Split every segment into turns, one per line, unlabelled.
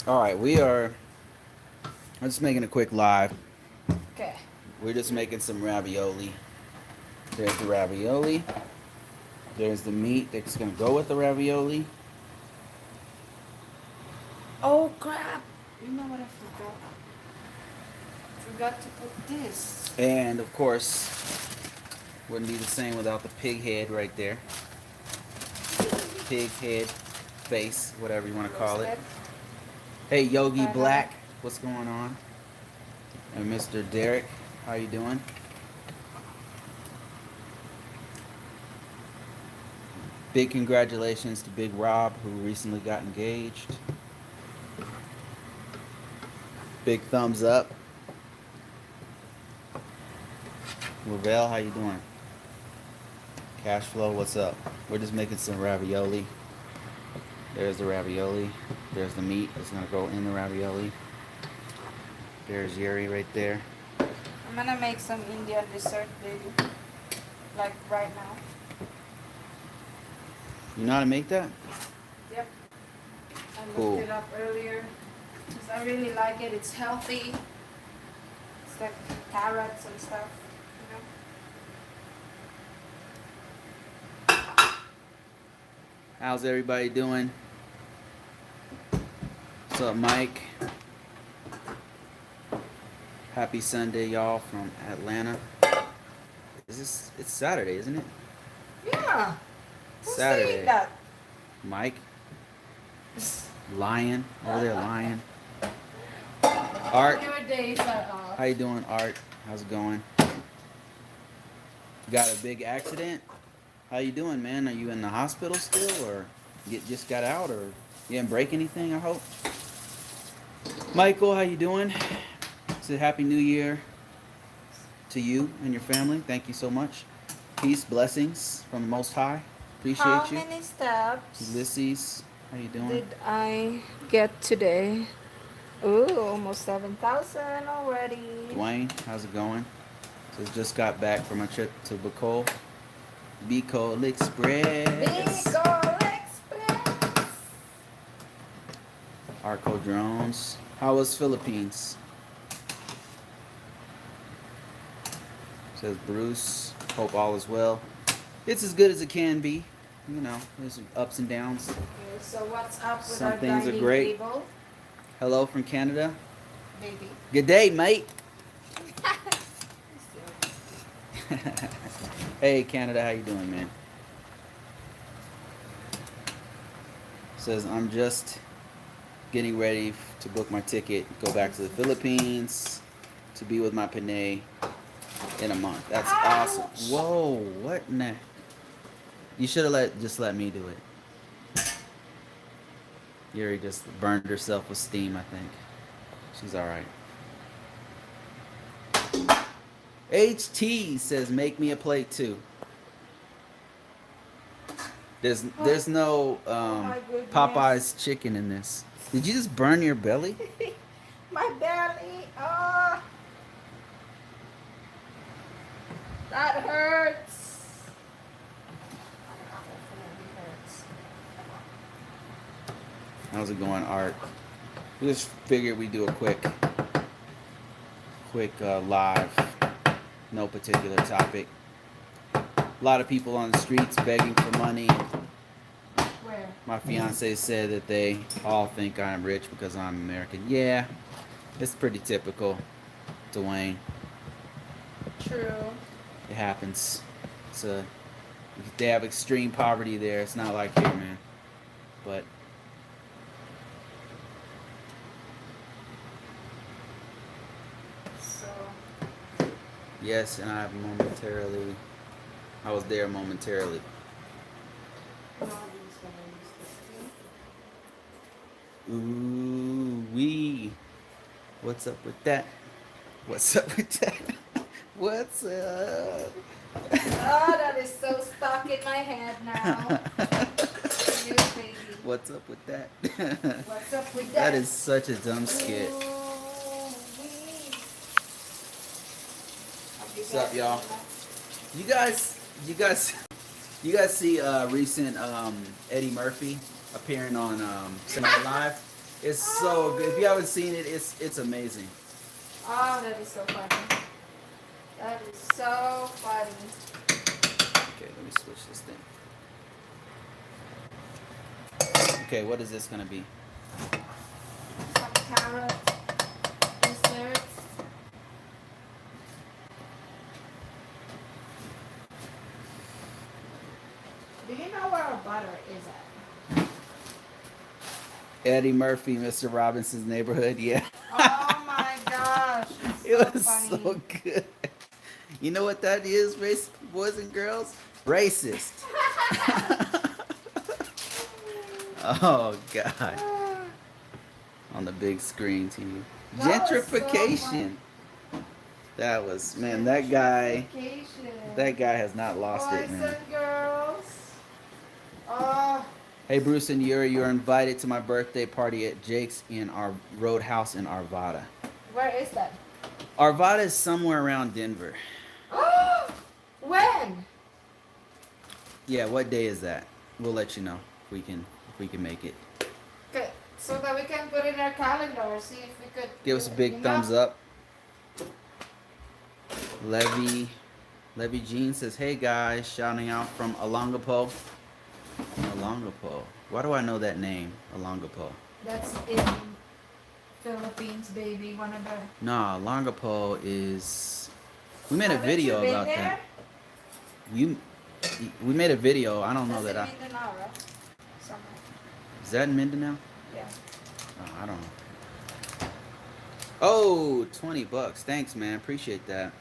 All right, I'm just making a quick live.
Okay.
We're just making some ravioli. There's the ravioli. There's the meat that's gonna go with the ravioli.
Oh crap! You know what I forgot? Forgot to put this.
And of course, wouldn't be the same without the pig head right there. Pig head, face, whatever you want to call it.
Roasted.
Hey, Yogi
Bye.
Black, what's going on? And Mr. Derek, how you doing? Big congratulations to Big Rob, who recently got engaged. Big thumbs up. Lavelle, how you doing? Cash flow, what's up? We're just making some ravioli. There's the ravioli. There's the meat that's gonna go in the ravioli. There's Yuri right there.
I'm gonna make some Indian dessert, baby. Like right now.
You know how to make that?
Yep. I
Cool.
looked it up earlier because I really like it. It's healthy. It's like carrots and stuff.
How's everybody doing? What's up, Mike? Happy Sunday, y'all, from Atlanta. It's Saturday, isn't it?
Yeah. Who's
Saturday.
saying that?
Mike? Lion. Over there, Lion. Art.
Your days are off.
How you doing, Art? How's it going? You got a big accident? How you doing, man? Are you in the hospital still, or you just got out, or you didn't break anything, I hope? Michael, how you doing? It's a Happy New Year to you and your family. Thank you so much. Peace, blessings from the Most High. Appreciate
How
you.
many steps
Ulysses, how you doing?
did I get today? Ooh, almost 7,000 already.
Dwayne, how's it going? Just got back from a trip to Bicol Express.
Bicol Express.
Arco Drones. How was Philippines? Says Bruce. Hope all is well. It's as good as it can be. You know, there's some ups and downs.
Okay, so what's up with
Some
our
things are
dining
great.
table?
Hello from Canada.
Baby.
Good day, mate. Hey, Canada, how you doing, man? Says I'm just getting ready to book my ticket, go back to the Philippines to be with my Panay in a month. That's awesome. Whoa, what in the... You should have just let me do it. Yuri just burned herself with steam, I think. She's alright. HT says make me a plate too. There's no
my goodness.
Popeye's chicken in this. Did you just burn your belly?
My belly. Oh, that hurts. Definitely hurts.
How's it going, Art? We just figured we'd do a quick live. No particular topic. A lot of people on the streets begging for money.
Where?
My fiance said that they all think I'm rich because I'm American. Yeah, it's pretty typical, Dwayne.
True.
It happens. They have extreme poverty there. It's not like here, man. But
So.
yes, and I was there momentarily.
No, I'm just gonna use this
Ooh wee. What's up with that? What's up with that? What's up?
thing. Oh, that is so stuck in my head now. You baby.
What's up with that?
What's up with
That
that?
is such a dumb skit. What's up, y'all? You guys, you guys see recent Eddie Murphy appearing on Saturday Night Live? It's so good. If you haven't seen it, it's amazing.
Oh, that is so funny. That is so funny.
Okay, let me switch this thing. Okay, what is this gonna be?
Some carrot dessert. Do you know where our butter is at?
Eddie Murphy, Mr. Robinson's Neighborhood. Yeah.
Oh my gosh. It's
It
so
was
funny.
so good. You know what that is, race boys and girls? Racist. Oh God. On the big screen TV.
That was so
Gentrification. That was man, that guy has not lost it,
Boys
man.
and girls. Oh,
Hey Bruce and Yuri, you're invited to my birthday party at Jake's in our Roadhouse in Arvada.
where is that?
Arvada is somewhere around Denver.
When?
Yeah, what day is that? We'll let you know if we can make it.
Okay, so that we can put in our calendar, see if we could.
Give us a big thumbs up. Levy Jean says, "Hey guys, shouting out from Olongapo." Olongapo. Why do I know that name? Olongapo.
That's in Philippines, baby. One of the.
Nah, Olongapo is. We made a
Haven't you
video
been
about
there?
that. We made a video. I don't know
That's
that
in Mindanao, right? Somewhere.
Is that in Mindanao?
Yeah.
Oh, I don't know. Oh, $20. Thanks, man. Appreciate that.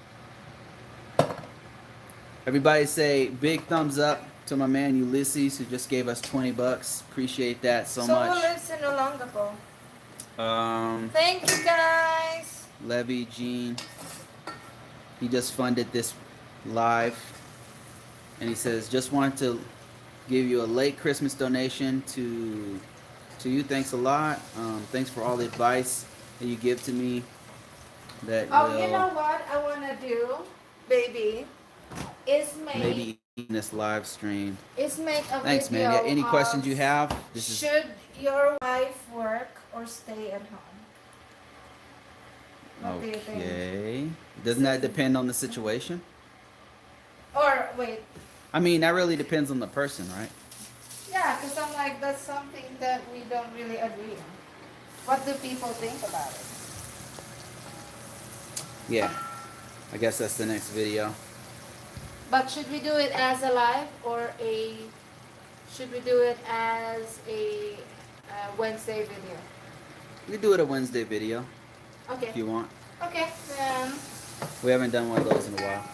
Everybody say big thumbs up to my man Ulysses who just gave us $20. Appreciate that so much.
who lives in Olongapo?
Um,
Thank you, guys.
Levy Jean. He just funded this live. And he says, just wanted to give you a late Christmas donation to you. Thanks a lot. Thanks for all the advice that you give to me. That will
You know what I want to do, baby? Is make
maybe in this live stream.
is make a
Thanks,
video.
man. Yeah, any
of
questions you have? This is
should your wife work or stay at home? What do you think?
okay. Doesn't that depend on the situation?
Or wait,
I mean, that really depends on the person, right?
yeah, because I'm like that's something that we don't really agree on. What do people think about it?
Yeah. I guess that's the next video.
But should we do it as a live or should we do it as a Wednesday video?
We do it a Wednesday video
Okay.
if you want.
Okay, then.
We haven't done one of those in a while.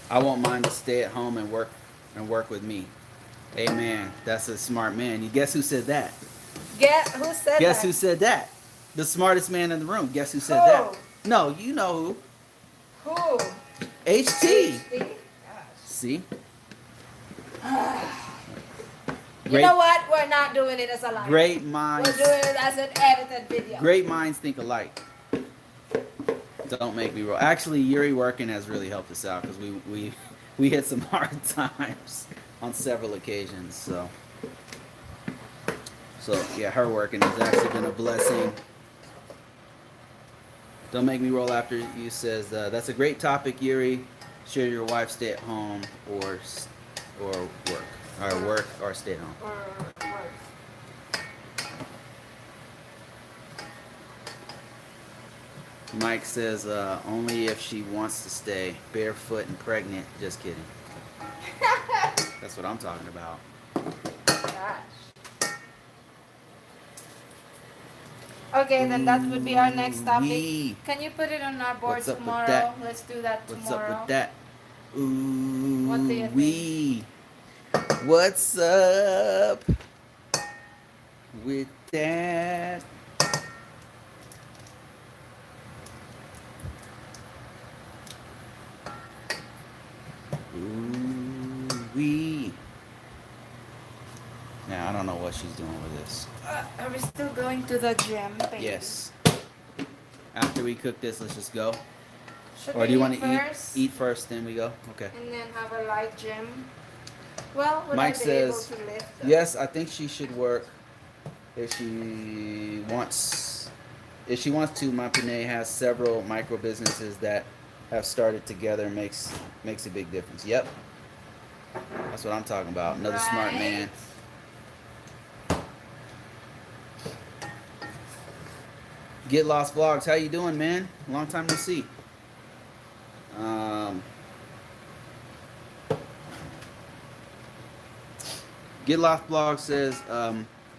I won't mind to stay at home and work with me. Amen. That's a smart man. You guess who said that?
Who said
Guess
that?
who said that? The smartest man in the room. Guess who said
Who?
that? No, you know who.
Who?
HT.
Gosh.
See?
You know what? We're not doing it as a live.
Great minds.
We're doing it as an edited video.
Great minds think alike. Don't make me roll. Actually, Yuri working has really helped us out because we hit some hard times on several occasions. So yeah, her working has actually been a blessing. Don't make me roll after you says that's a great topic, Yuri. Should your wife stay at home or work or stay at home?
Or work.
Mike says only if she wants to stay barefoot and pregnant. Just kidding. That's what I'm talking about.
Gosh. Okay, then that would be our next topic.
Ooh-wee.
Can you put it on our board
What's up with
tomorrow?
that?
Let's do that
What's
tomorrow.
up with that? Ooh,
What do you
wee. What's up with that? Ooh, wee. Now I don't know what she's doing with this.
Are we still going to the gym? Baby?
Yes. After we cook this, let's just go.
Should
Or
we
do you want to
first?
eat first, then we go? Okay.
And then have a light gym. Well, would I
Mike
be able
says,
to lift?
yes, I think she should work if she wants. If she wants to, my Panay has several micro businesses that have started together. Makes a big difference. Yep, that's what I'm talking about. Another smart
Right.
man. Get Lost Vlogs. How you doing, man? Long time no see. Um, Get Lost Vlog says,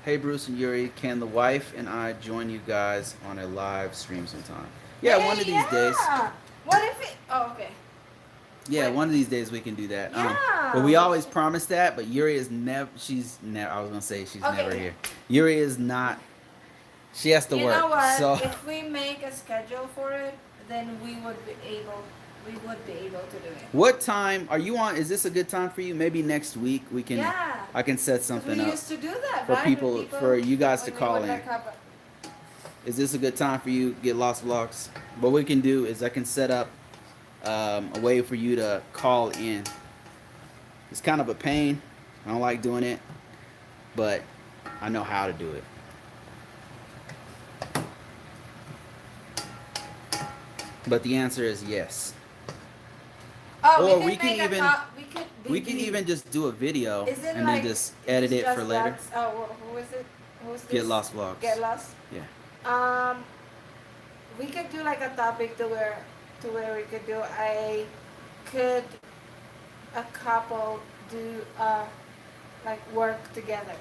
"Hey Bruce and Yuri, can the wife and I join you guys on a live stream sometime? Yeah, one
Hey,
of these days.
yeah. What if it? Oh, okay.
Yeah,
Wait.
one of these days we can do that. But
Yeah.
we always promise that. But Yuri is never. She's never. I was gonna say she's
Okay.
never here. Yuri is not. She has to
You
work.
know what?
So
If we make a schedule for it, then we would be able. We would be able to do it.
what time are you on? Is this a good time for you? Maybe next week we can.
Yeah.
I can set
'Cause
something
we
up
used to do that,
for
right?
people, for you guys to
when we
call
would,
in.
like, have
Is this a good time for you? Get Lost Vlogs. What we can do is I can set up a way for you to call in. It's kind of a pain. I don't like doing it, but I know how to do it. But the answer is yes.
Oh,
Or
we
we
can
can
make
even-
a top. We could.
We can even just do a video
Is it
and
like,
then just edit it for later.
who is it? Who's this?
Get Lost Vlogs.
Get Lost.
Yeah.
We could do like a topic to where we could do could a couple do like work together,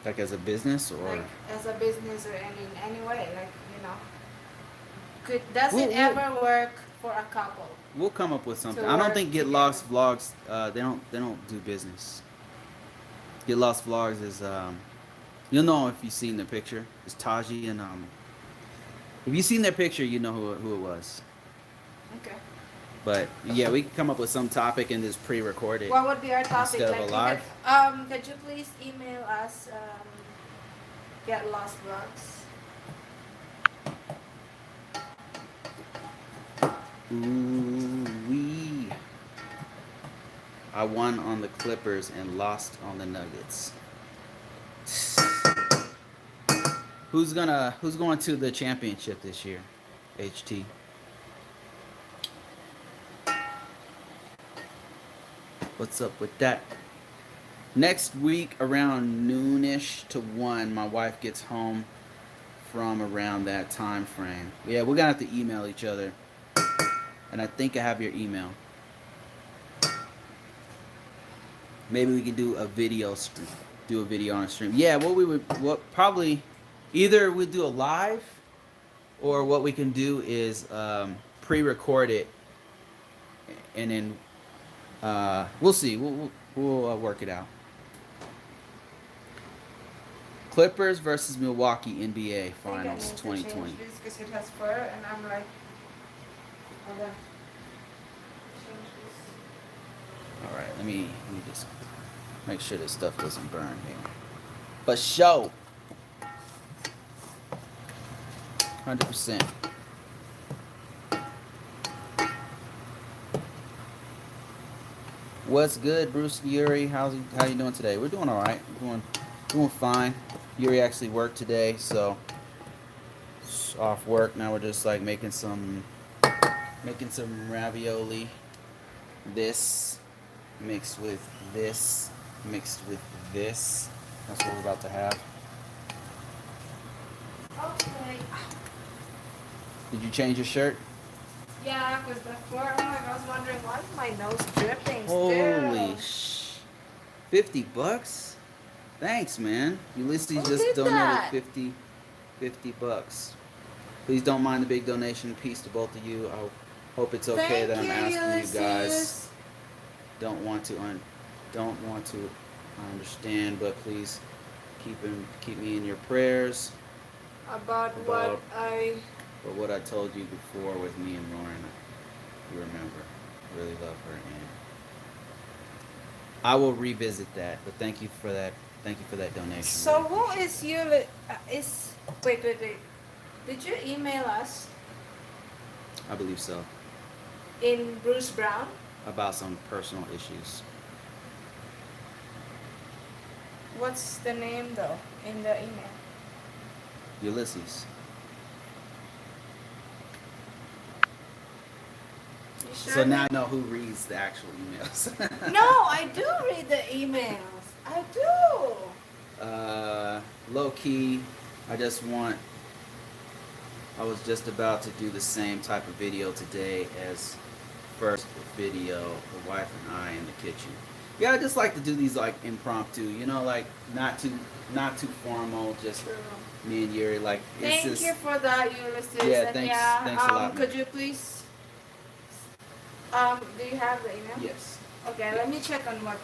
Like as a business or
like as a business or any way, like, does
We'll-
it ever work for a couple?
we'll come up with something.
To
I don't
work
think Get
together.
Lost Vlogs they don't do business. Get Lost Vlogs is you'll know if you've seen the picture. It's Taji and if you've seen their picture, you know who it was.
Okay.
But yeah, we can come up with some topic and just pre-record it.
What would be our topic?
Instead of
Like,
a live?
could you please email us Get Lost Vlogs?
Ooh wee. I won on the Clippers and lost on the Nuggets. Who's going to the championship this year? HT. What's up with that? Next week around noonish to 1, my wife gets home from around that time frame. Yeah, we're gonna have to email each other. And I think I have your email. Maybe we can do a video stream. Do a video on a stream. Yeah, what probably either we'll do a live, or what we can do is pre-record it, and then we'll see. We'll work it out. Clippers versus Milwaukee NBA Finals 2020.
Because it has fur, and I'm like, hold on. Change this.
All right, let me just make sure this stuff doesn't burn here. But show 100%. What's good, Bruce and Yuri? How you doing today? We're doing all right. We're doing fine. Yuri actually worked today, so it's off work. Now we're just like making some ravioli. This mixed with this mixed with this. That's what we're about to have.
Okay.
Did you change your shirt?
Yeah, because before, I was wondering, why is my nose dripping
Holy
still?
$50? Thanks, man. Ulysses
Who
just
did
donated
that?
50 $50. Please don't mind the big donation. Peace to both of you. I hope it's okay
Thank
that I'm
you,
asking you guys.
Ulysses.
Don't want to understand, but please keep me in your prayers.
About
About-
what
But what I told you before with me and Lauren, you remember. I really love her, and I will revisit that. But thank you for that. Thank you for that donation.
So who is you? Wait. Did you email us
I believe so.
in Bruce Brown?
About some personal issues.
What's the name though in the email?
Ulysses.
You
So
sure?
now I know who reads the actual emails.
No, I do read the emails. I do.
Low key, I just want. I was just about to do the same type of video today as first video, the wife and I in the kitchen. Yeah, I just like to do these like impromptu, like not too formal, just
True.
me and Yuri. Like it's
Thank you
just
for that, Ulysses.
yeah.
And
Thanks,
yeah,
thanks a lot, man.
could you please, do you have the email?
Yes.
Okay, let me check on what.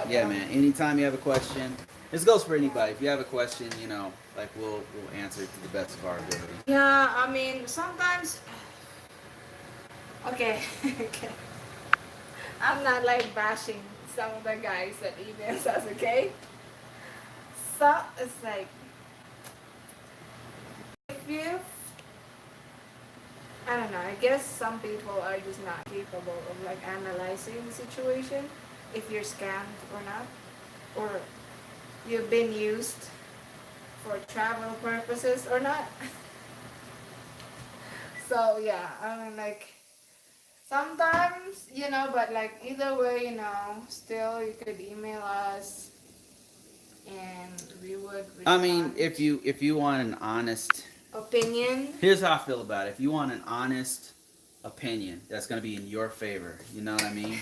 Yeah, man. Anytime you have a question, this goes for anybody. If you have a question, like we'll answer it to the best of our ability.
Yeah, I mean sometimes. Okay, okay. I'm not like bashing some of the guys that emails us. Okay, so it's like if you, I don't know. I guess some people are just not capable of like analyzing the situation, if you're scammed or not, or you've been used for travel purposes or not. So yeah, I mean like sometimes but like either way, still you could email us and we would
I mean,
respond.
if you want an honest,
Opinion.
here's how I feel about it. If you want an honest opinion that's going to be in your favor, you know what I mean?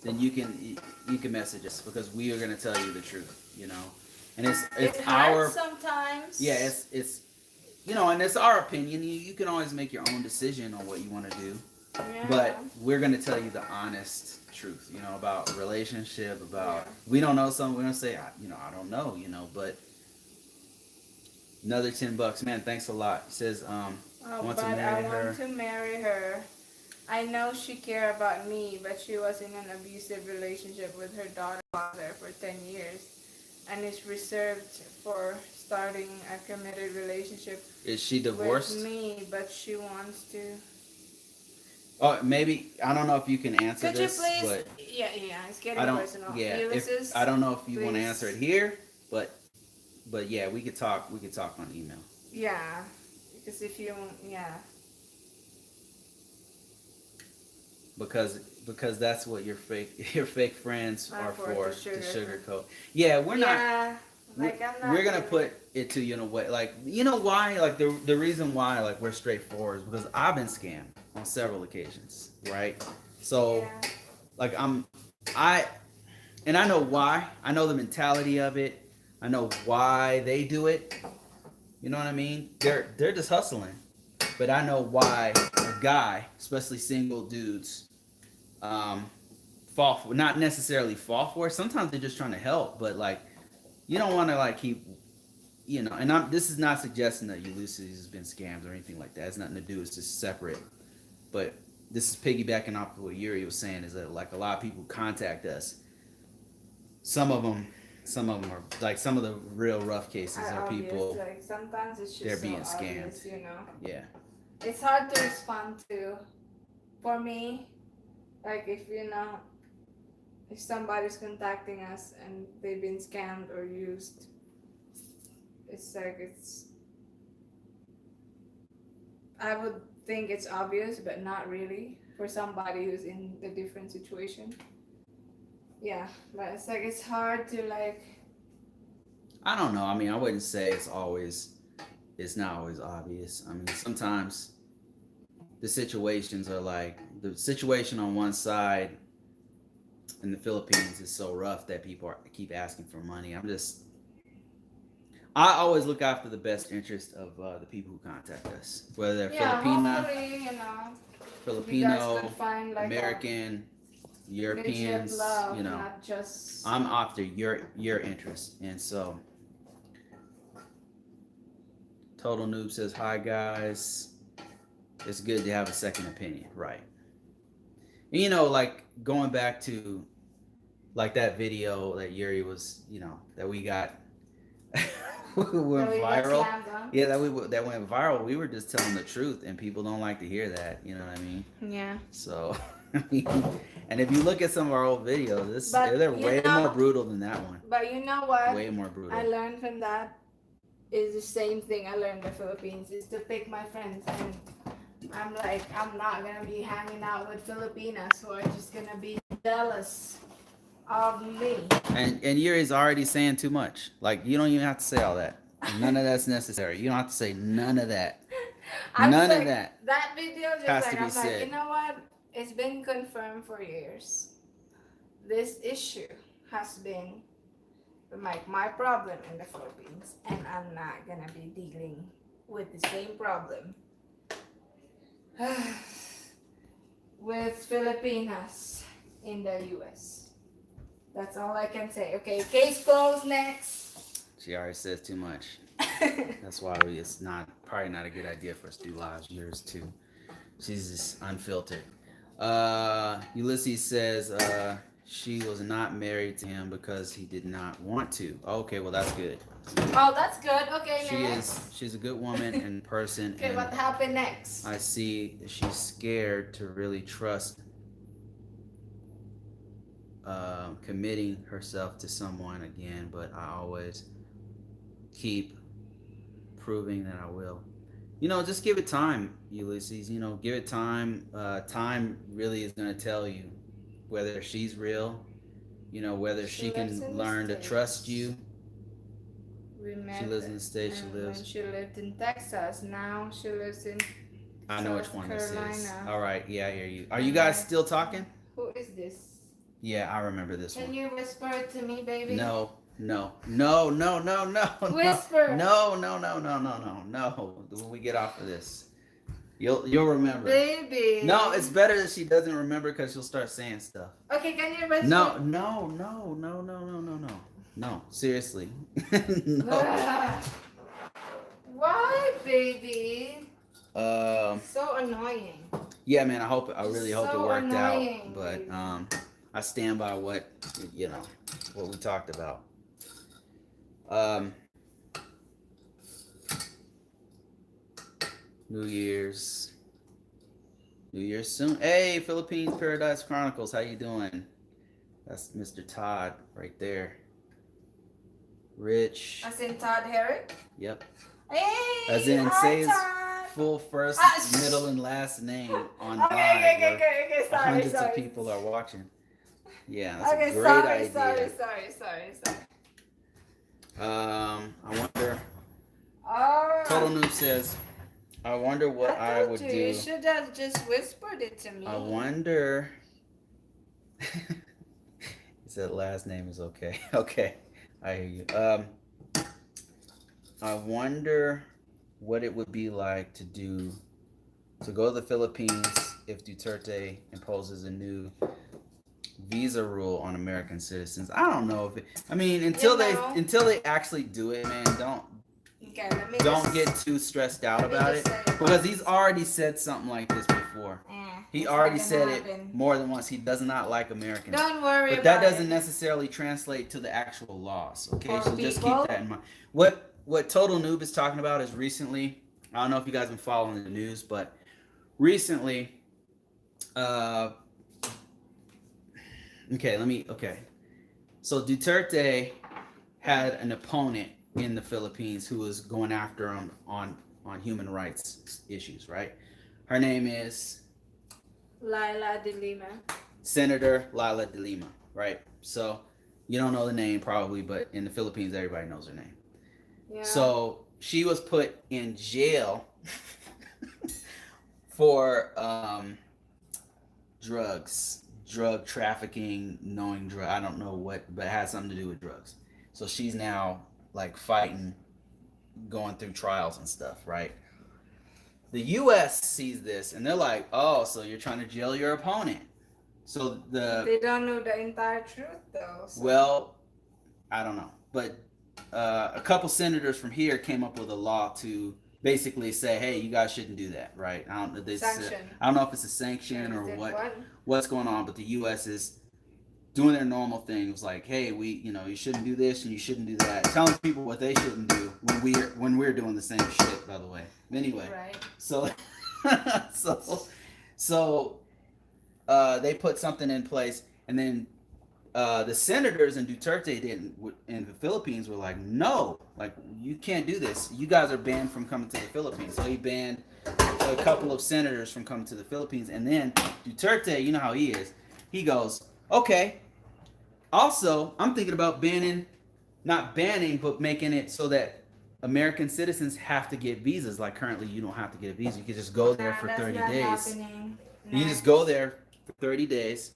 Then you can message us because we are going to tell you the truth, and it's our
sometimes.
yeah, it's and it's our opinion. You can always make your own decision on what you want to do,
Yeah.
but we're going to tell you the honest truth, about relationship, about
Yeah.
we don't know something. We're going to say, I don't know, but another $10, man. Thanks a lot. It says, want to marry her.
Want to marry her. I know she cared about me, but she was in an abusive relationship with her daughter's father for 10 years and is reserved for starting a committed relationship
Is she divorced?
with me, but she wants to.
Oh, maybe I don't know if you can answer
Could
this,
you please?
but
Yeah, it's getting
I don't.
personal.
Yeah,
Ulysses,
I don't know if you want to
please.
answer it here, but yeah, we could talk. We could talk on email.
Yeah, because if you
Because that's what your fake friends are for, to sugarcoat. Yeah, we're not.
Like I'm not.
We're gonna put it to you in a way, like why, like the reason why, like we're straightforward is because I've been scammed on several occasions, right? So,
Yeah.
like I know why. I know the mentality of it. I know why they do it. You know what I mean? They're just hustling, but I know why a guy, especially single dudes, fall for, not necessarily fall for it. Sometimes they're just trying to help, but like you don't want to like keep, and this is not suggesting that Ulysses has been scammed or anything like that. It's nothing to do. It's just separate. But this is piggybacking off of what Yuri was saying, is that like a lot of people contact us. Some of them are like, some of the real rough cases are
Obvious,
people,
like sometimes it's just
they're
so
being
obvious,
scammed. Yeah.
It's hard to respond to. For me, like if somebody's contacting us and they've been scammed or used, it's like I would think it's obvious, but not really for somebody who's in a different situation. Yeah, but it's like it's hard to like.
I don't know. I mean, I wouldn't say it's not always obvious. I mean, sometimes the situations are like, the situation on one side in the Philippines is so rough that people keep asking for money. I always look after the best interest of the people who contact us, whether they're Filipino,
Find, like,
American, Europeans.
Love, not just.
I'm after your interest, and so. Total Noob says, hi guys. It's good to have a second opinion, right? And like going back to like that video that Yuri was, that we got went viral. Yeah, that went viral. We were just telling the truth, and people don't like to hear that. You know what I mean?
Yeah.
So, I mean, And if you look at some of our old videos,
But,
they're
you
way
know-
more brutal than that one.
But you know what?
Way more brutal.
I learned from that is the same thing I learned in the Philippines is to pick my friends, and I'm like, I'm not gonna be hanging out with Filipinas who are just gonna be jealous of me.
And Yuri's already saying too much. Like, you don't even have to say all that. None of that's necessary. You don't have to say none of that. None of that.
That video just
has
like
to be
I'm
said.
like, you know what? It's been confirmed for years. This issue has been like my problem in the Philippines, and I'm not gonna be dealing with the same problem with Filipinas in the US. That's all I can say. Okay, case closed. Next.
She already says too much. That's why it's probably not a good idea for us to do lives. Yours too. She's just unfiltered. Ulysses says she was not married to him because he did not want to. Okay, well that's good.
Oh, that's good. Okay,
She's a good woman and person.
Okay,
and
what happened next?
I see she's scared to really trust committing herself to someone again, but I always keep proving that I will. Just give it time, Ulysses. Give it time. Time really is going to tell you whether she's real, whether she can learn to trust you. She lives in the States.
When she lived in Texas. Now she lives in
I know which
South
one this is.
Carolina.
All right, yeah, I hear you. Are you guys still talking?
Who is this?
Yeah, I remember this one.
Can you whisper it to me, baby?
No.
Whisper.
No. When we get off of this, you'll remember.
Baby.
No, it's better that she doesn't remember because she'll start saying stuff.
Okay, can you whisper?
No. Seriously. No.
Why, baby?
So
annoying.
Yeah, man. I really hope it worked
annoying,
out. But I stand by what we talked about. New Year's soon. Hey, Philippines Paradise Chronicles, how you doing? That's Mr. Todd right there. Rich.
As in Todd Herrick?
Yep.
Hey,
As in say his
Todd.
full first, middle, and last name on live.
Okay, sorry.
Hundreds of people are watching. Yeah, that's a great idea.
Sorry.
I wonder.
Oh.
Total Noob says, I wonder what I would do.
You should have just whispered it to me.
I wonder. He said last name is okay. Okay, I hear you. I wonder what it would be like to go to the Philippines if Duterte imposes a new visa rule on American citizens. I don't know until they actually do it, man. Don't get too stressed out about it because he's already said something like this before. He already said it more than once. He does not like Americans.
Don't worry
but that doesn't necessarily translate to the actual laws. Okay, so just keep that in mind. What Total Noob is talking about is recently. I don't know if you guys have been following the news, but recently, So Duterte had an opponent in the Philippines who was going after him on human rights issues, right? Her name is
Laila de Lima.
Senator Laila de Lima, right? So you don't know the name probably, but in the Philippines, everybody knows her name.
Yeah.
So she was put in jail for drugs, drug trafficking, I don't know what, but it has something to do with drugs. So she's now like fighting, going through trials and stuff, right? The U.S. sees this and they're like, oh, so you're trying to jail your opponent. So
they don't know the entire truth though. So.
Well, I don't know, but a couple senators from here came up with a law to basically say, hey, you guys shouldn't do that, right? I don't know if it's a sanction or what's going on, but the U.S. is doing their normal thing. It was like, hey, you shouldn't do this and you shouldn't do that, telling people what they shouldn't do when we're doing the same shit, by the way. Anyway,
right.
so they put something in place, and then the senators in Duterte in the Philippines were like, no, like you can't do this. You guys are banned from coming to the Philippines. So he banned a couple of senators from coming to the Philippines, and then Duterte, you know how he is. He goes, okay. Also, I'm thinking about not banning, but making it so that American citizens have to get visas. Like currently, you don't have to get a visa. You can just go there
Nah,
for
that's
30
not
days.
happening.
You can just go there for 30 days,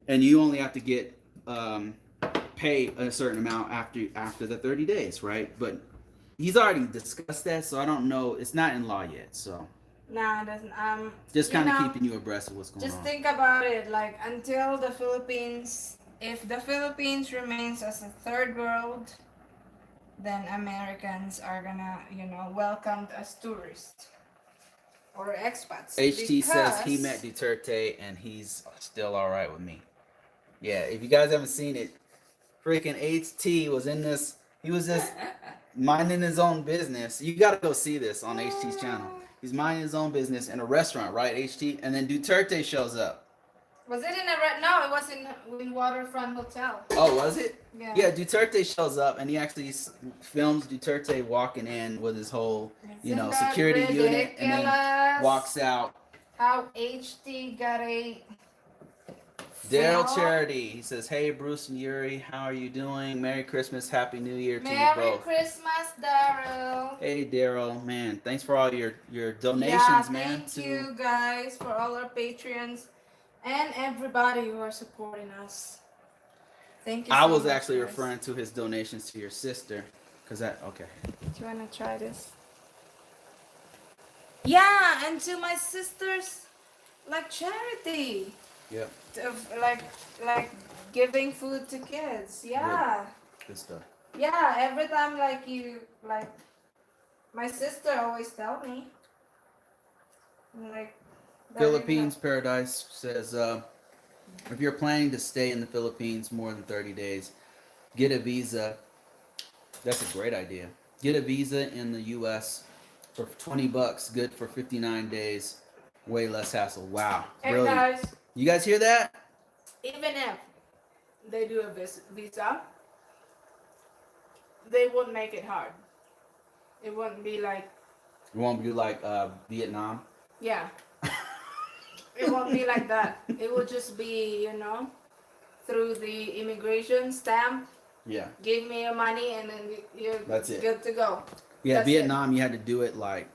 and you only have to get pay a certain amount after the 30 days, right? But he's already discussed that, so I don't know. It's not in law yet, so
Nah, it doesn't.
just
You
kind of
know,
keeping you abreast of what's going
just
on.
think about it. Like until the Philippines, if the Philippines remains as a third world, then Americans are gonna, welcomed as tourists or expats.
HT says he
Because
met Duterte and he's still all right with me. Yeah, if you guys haven't seen it, freaking HT was in this. He was just minding his own business. You got to go see this on HT's channel. He's minding his own business in a restaurant, right, HT? And then Duterte shows up.
Was it in a no? It was in Waterfront Hotel.
Oh, was it?
Yeah.
Yeah, Duterte shows up and he actually films Duterte walking in with his whole,
Isn't that
security unit, and then
ridiculous?
walks out.
How HT got a
Daryl
film?
Charity, he says, "Hey Bruce and Yuri, how are you doing? Merry Christmas, Happy New Year to you
Merry
both."
Christmas, Daryl.
Hey Daryl, man, thanks for all your donations,
Yeah,
man.
thank you guys for all our Patreons and everybody who are supporting us. Thank you.
I
so
was
much,
actually
guys.
referring to his donations to your sister, okay.
Do you wanna try this? Yeah, and to my sisters, like charity.
Yep,
Of like giving food to kids. Yeah.
good stuff.
Yeah, every time like my sister always tell me like that
Philippines Paradise says, if you're planning to stay in the Philippines more than 30 days, get a visa. That's a great idea. Get a visa in the U.S. for $20, good for 59 days, way less hassle. Wow,
Hey
brilliant.
guys,
You guys hear that?
even if they do a visa, they won't make it hard. It won't be like
It won't be like Vietnam.
yeah. It won't be like that. It will just be, through the immigration stamp.
Yeah.
Give me your money and then you're
That's it.
good to go.
Yeah,
That's
Vietnam, you had to do it like,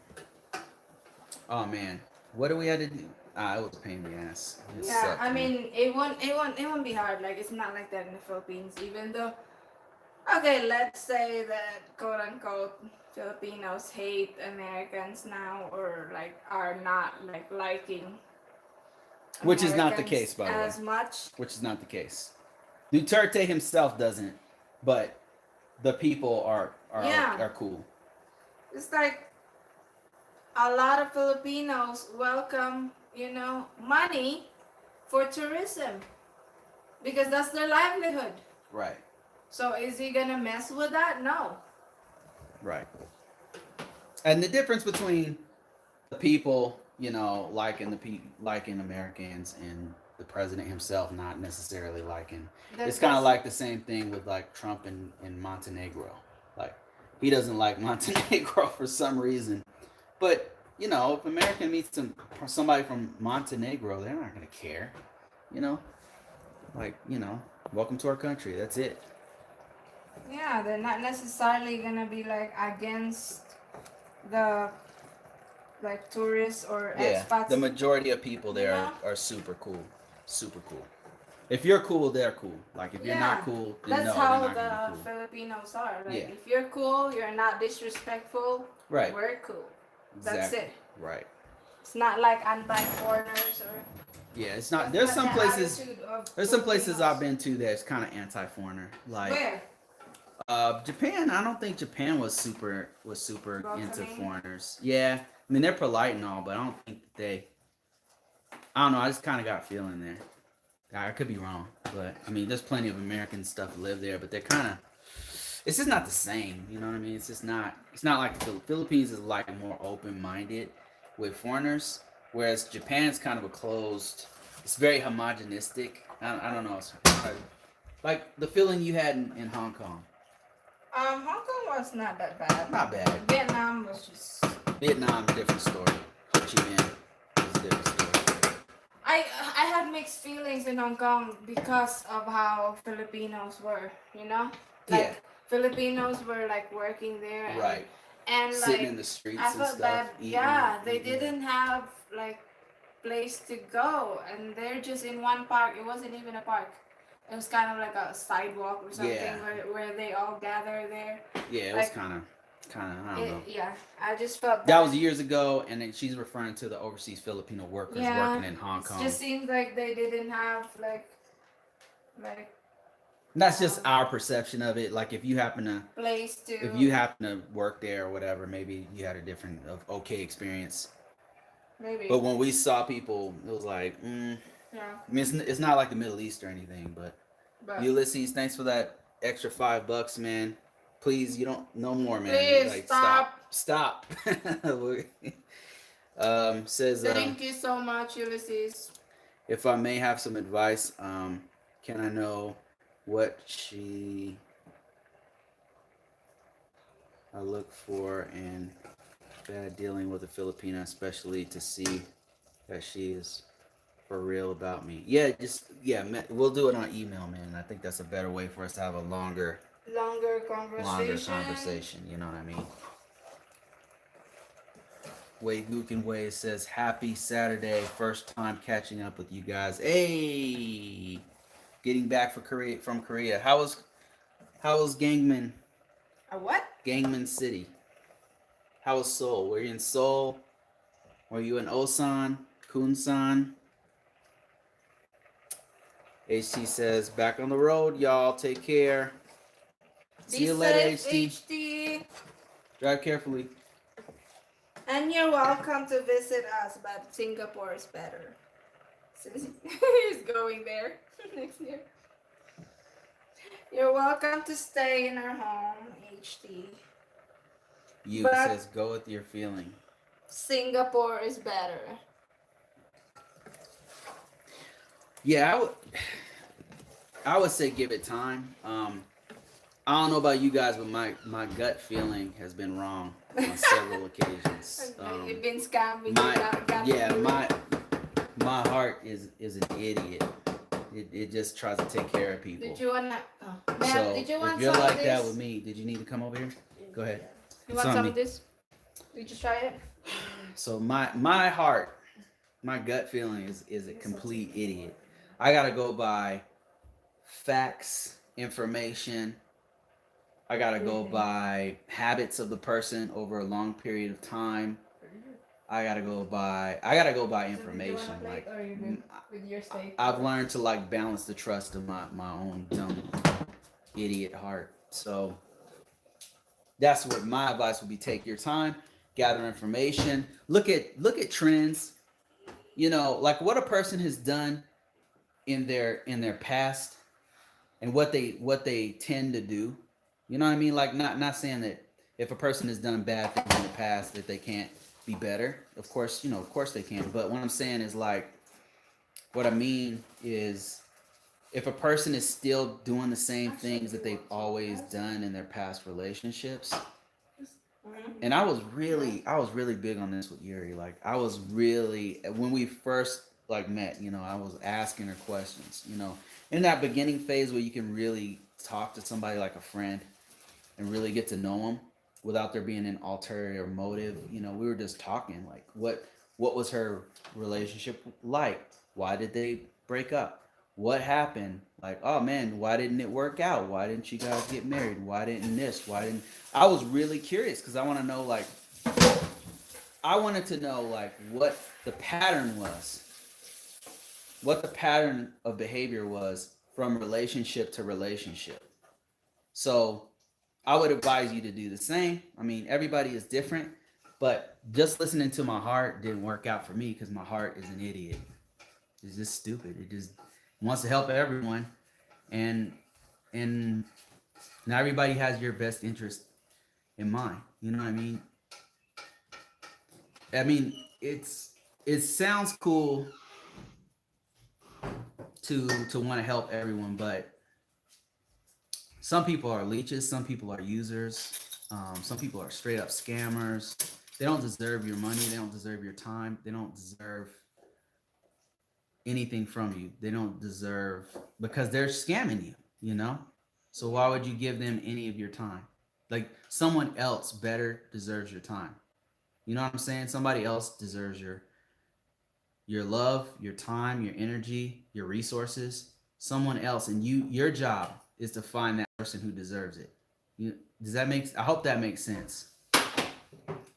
oh man, what do we had to do? It was a pain in the ass. It
Yeah,
sucked,
I
man.
mean, it won't be hard. Like it's not like that in the Philippines. Even though, okay, let's say that quote unquote Filipinos hate Americans now, or like are not like liking.
Which is not the
Americans
case, by the way.
as much.
Which is not the case. Duterte himself doesn't, but the people are cool.
It's like a lot of Filipinos welcome, money for tourism because that's their livelihood.
Right.
So is he gonna mess with that? No.
Right. And the difference between the people, liking Americans and the president himself not necessarily liking. It's kind of like the same thing with like Trump and Montenegro. Like he doesn't like Montenegro for some reason, but if America meets somebody from Montenegro, they're not gonna care. Welcome to our country. That's it.
Yeah, they're not necessarily gonna be like against the like tourists or expats.
The majority of people there are super cool. Super cool. If you're cool, they're cool. Like if you're not cool, then
that's
no,
how
they're not gonna be
the
cool.
Filipinos are. Like
Yeah.
if you're cool, you're not disrespectful.
Right.
We're cool. That's
Exactly.
it.
Right.
It's not like anti-foreigners or.
Yeah, it's not.
That's
There's
not
some
the
places.
attitude of
There's some places
Filipinos.
I've been to that's kind of anti-foreigner. Like
Where?
Japan. I don't think Japan was super
Welcoming?
into foreigners. Yeah, I mean they're polite and all, but I don't think they. I don't know. I just kind of got a feeling there. I could be wrong, but I mean, there's plenty of American stuff that live there, but they're kind of. It's just not the same. You know what I mean? It's just not. It's not like the Philippines is like more open-minded with foreigners, whereas Japan's kind of a closed it's very homogenistic. I don't know. Like the feeling you had in Hong Kong.
Hong Kong was not that bad.
Not bad.
Vietnam was just.
Vietnam, different story. Ho Chi Minh is a different story.
I had mixed feelings in Hong Kong because of how Filipinos were, you know? Like
Yeah.
Filipinos were like working there
Right.
and
Sitting
like
in the streets
I
and
felt
stuff.
bad.
Eating,
Yeah, they
eating.
didn't have like place to go and they're just in one park. It wasn't even a park. It was kind of like a sidewalk or something
Yeah.
where they all gather there.
Yeah, it was
Like,
kind of, I don't know.
yeah, I just felt
That
bad.
was years ago, and then she's referring to the overseas Filipino workers
Yeah,
working in Hong
it
Kong.
just seemed like they didn't have like
And that's just our perception of it. Like if you happen to work there or whatever, maybe you had a different okay experience.
maybe.
But when we saw people, it was like,
Yeah.
I mean, it's not like the Middle East or anything, but Ulysses, thanks for that extra $5, man. Please, you don't no more, man.
Please
Like
stop.
stop. Says
Thank you so much, Ulysses.
if I may have some advice, can I know what I look for in bad dealing with a Filipina, especially to see that she is for real about me. Yeah, we'll do it on email, man. I think that's a better way for us to have a longer conversation. You know what I mean? Wade Lucan Way says, "Happy Saturday! First time catching up with you guys. Hey, getting back from Korea. How was Gangman?
A what?
Gangman City. How was Seoul? Were you in Seoul? Were you in Osan, Kunsan?" HT says, "Back on the road, y'all. Take care. See you later, HT. Drive carefully."
And you're welcome to visit us, but Singapore is better. Since he's going there next year. You're welcome to stay in our home, HT.
You says, "Go with your feeling."
Singapore is better.
Yeah, I would say give it time. I don't know about you guys, but my gut feeling has been wrong on several occasions.
You've been scamming.
My heart is an idiot. It just tries to take care of people.
Did you wanna?
So
did you want
if you're
some
like
of this?
that with me, did you need to come over here? Go ahead.
You want some of this? Did you try it?
So my heart, my gut feeling is a complete idiot. I gotta go by facts, information. I gotta go by habits of the person over a long period of time. I gotta go by information. Like I've learned to like balance the trust of my own dumb idiot heart. So that's what my advice would be: take your time, gather information, look at trends. You know, like what a person has done in their past and what they tend to do. You know what I mean? Like not saying that if a person has done bad things in the past that they can't be better. Of course, of course they can. But what I'm saying is like, what I mean is if a person is still doing the same things that they've always done in their past relationships. And I was really big on this with Yuri. Like I was really, when we first like met, I was asking her questions, in that beginning phase where you can really talk to somebody like a friend and really get to know them without there being an ulterior motive. We were just talking like what was her relationship like? Why did they break up? What happened? Like, oh man, why didn't it work out? Why didn't you guys get married? Why didn't this? I was really curious because I want to know like what the pattern was. What the pattern of behavior was from relationship to relationship. So I would advise you to do the same. I mean, everybody is different, but just listening to my heart didn't work out for me because my heart is an idiot. It's just stupid. It just wants to help everyone, and not everybody has your best interest in mind. You know what I mean? I mean, it sounds cool to want to help everyone, but some people are leeches, some people are users, some people are straight up scammers. They don't deserve your money, they don't deserve your time, they don't deserve anything from you. They don't deserve, because they're scamming you, you know? So why would you give them any of your time? Like someone else better deserves your time. You know what I'm saying? Somebody else deserves your love, your time, your energy, your resources. Someone else, and your job is to find that person who deserves it. You, does that make? I hope that makes sense.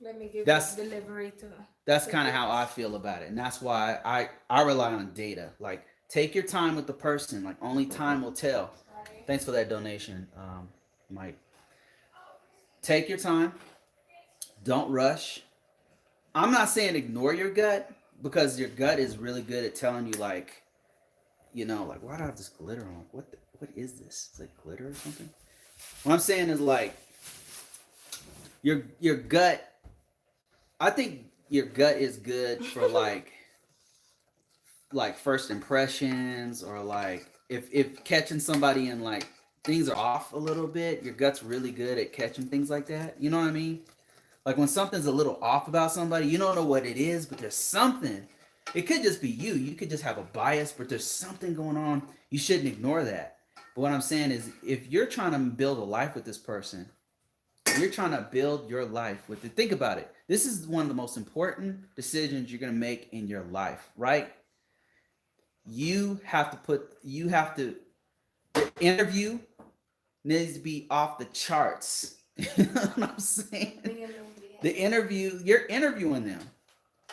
Let me give
That's
this delivery to.
that's kind of how I feel about it, and that's why I rely on data. Like, take your time with the person. Like, only time will tell. Thanks for that donation, Mike. Take your time. Don't rush. I'm not saying ignore your gut, because your gut is really good at telling you, like, like, why do I have this glitter on? What is this? Is it glitter or something? What I'm saying is, like, your gut. I think your gut is good for like first impressions, or like if catching somebody and like things are off a little bit. Your gut's really good at catching things like that. You know what I mean? Like when something's a little off about somebody, you don't know what it is, but there's something. It could just be you. You could just have a bias, but there's something going on. You shouldn't ignore that. But what I'm saying is, if you're trying to build a life with this person, you're trying to build your life with it. Think about it. This is one of the most important decisions you're going to make in your life, right? The interview needs to be off the charts. You know what I'm saying? You're interviewing them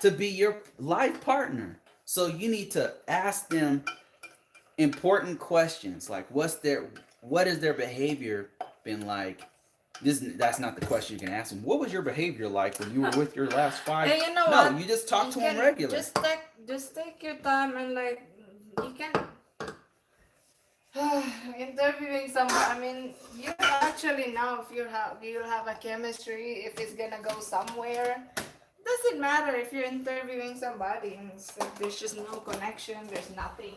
to be your life partner. So you need to ask them important questions, like what is their behavior been like. That's not the question you can ask them. What was your behavior like when you were with your last five?
And you know
no,
what?
you just talk to them regular.
Just take your time, and like you can interviewing someone. I mean, you actually know if you'll have a chemistry, if it's gonna go somewhere. Doesn't matter if you're interviewing somebody and it's like there's just no connection. There's nothing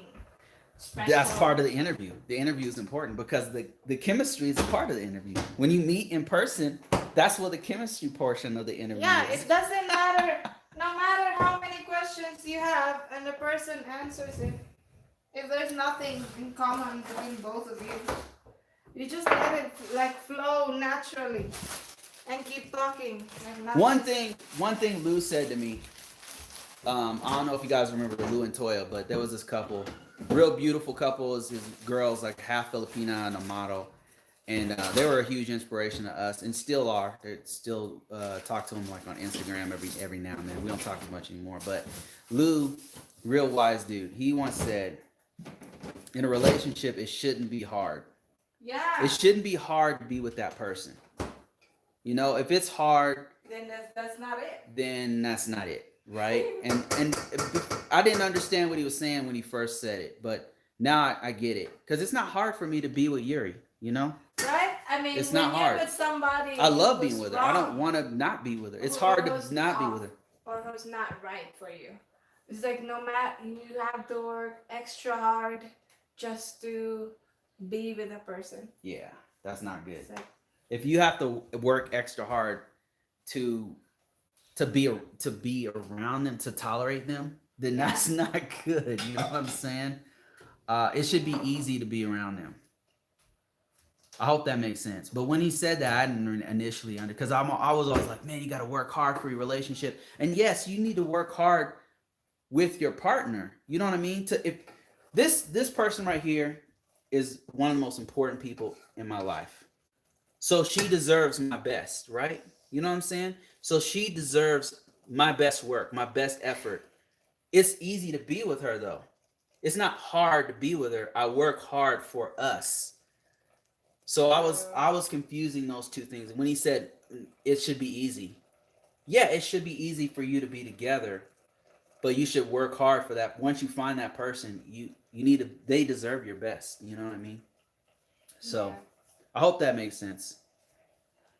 special.
That's part of the interview. The interview is important because the chemistry is a part of the interview. When you meet in person, that's what the chemistry portion of the interview is.
It doesn't matter. No matter how many questions you have and the person answers it, if there's nothing in common between both of you, you just let it like flow naturally and keep talking.
One thing Lou said to me, I don't know if you guys remember Lou and Toya, but there was this couple, real beautiful couple. His girl's like half Filipina and a model, and they were a huge inspiration to us, and still are. They still talk to them like on Instagram every now and then. We don't talk as much anymore, but Lou, real wise dude, he once said, in a relationship, it shouldn't be hard.
Yeah.
It shouldn't be hard to be with that person. You know, if it's hard,
then that's not it.
Then that's not it, right? and I didn't understand what he was saying when he first said it, but now I get it, because it's not hard for me to be with Yuri. You know,
right? I mean,
it's
when
not
you're
hard.
with somebody,
I love being with her. I don't want to not be with her. It's hard to not be with her.
Or who's not right for you. It's like no matter, you have to work extra hard just to be with a person.
Yeah, that's not good.
Like,
if you have to work extra hard to be around them, to tolerate them, then that's not good. You know what I'm saying? It should be easy to be around them. I hope that makes sense. But when he said that, I didn't initially because I was always like, man, you got to work hard for your relationship. And yes, you need to work hard with your partner. You know what I mean? If this person right here is one of the most important people in my life. So she deserves my best, right? You know what I'm saying? So she deserves my best work, my best effort. It's easy to be with her though. It's not hard to be with her. I work hard for us. So I was confusing those two things. And when he said it should be easy. Yeah, it should be easy for you to be together, but you should work hard for that. Once you find that person, they deserve your best. You know what I mean? So yeah. I hope that makes sense.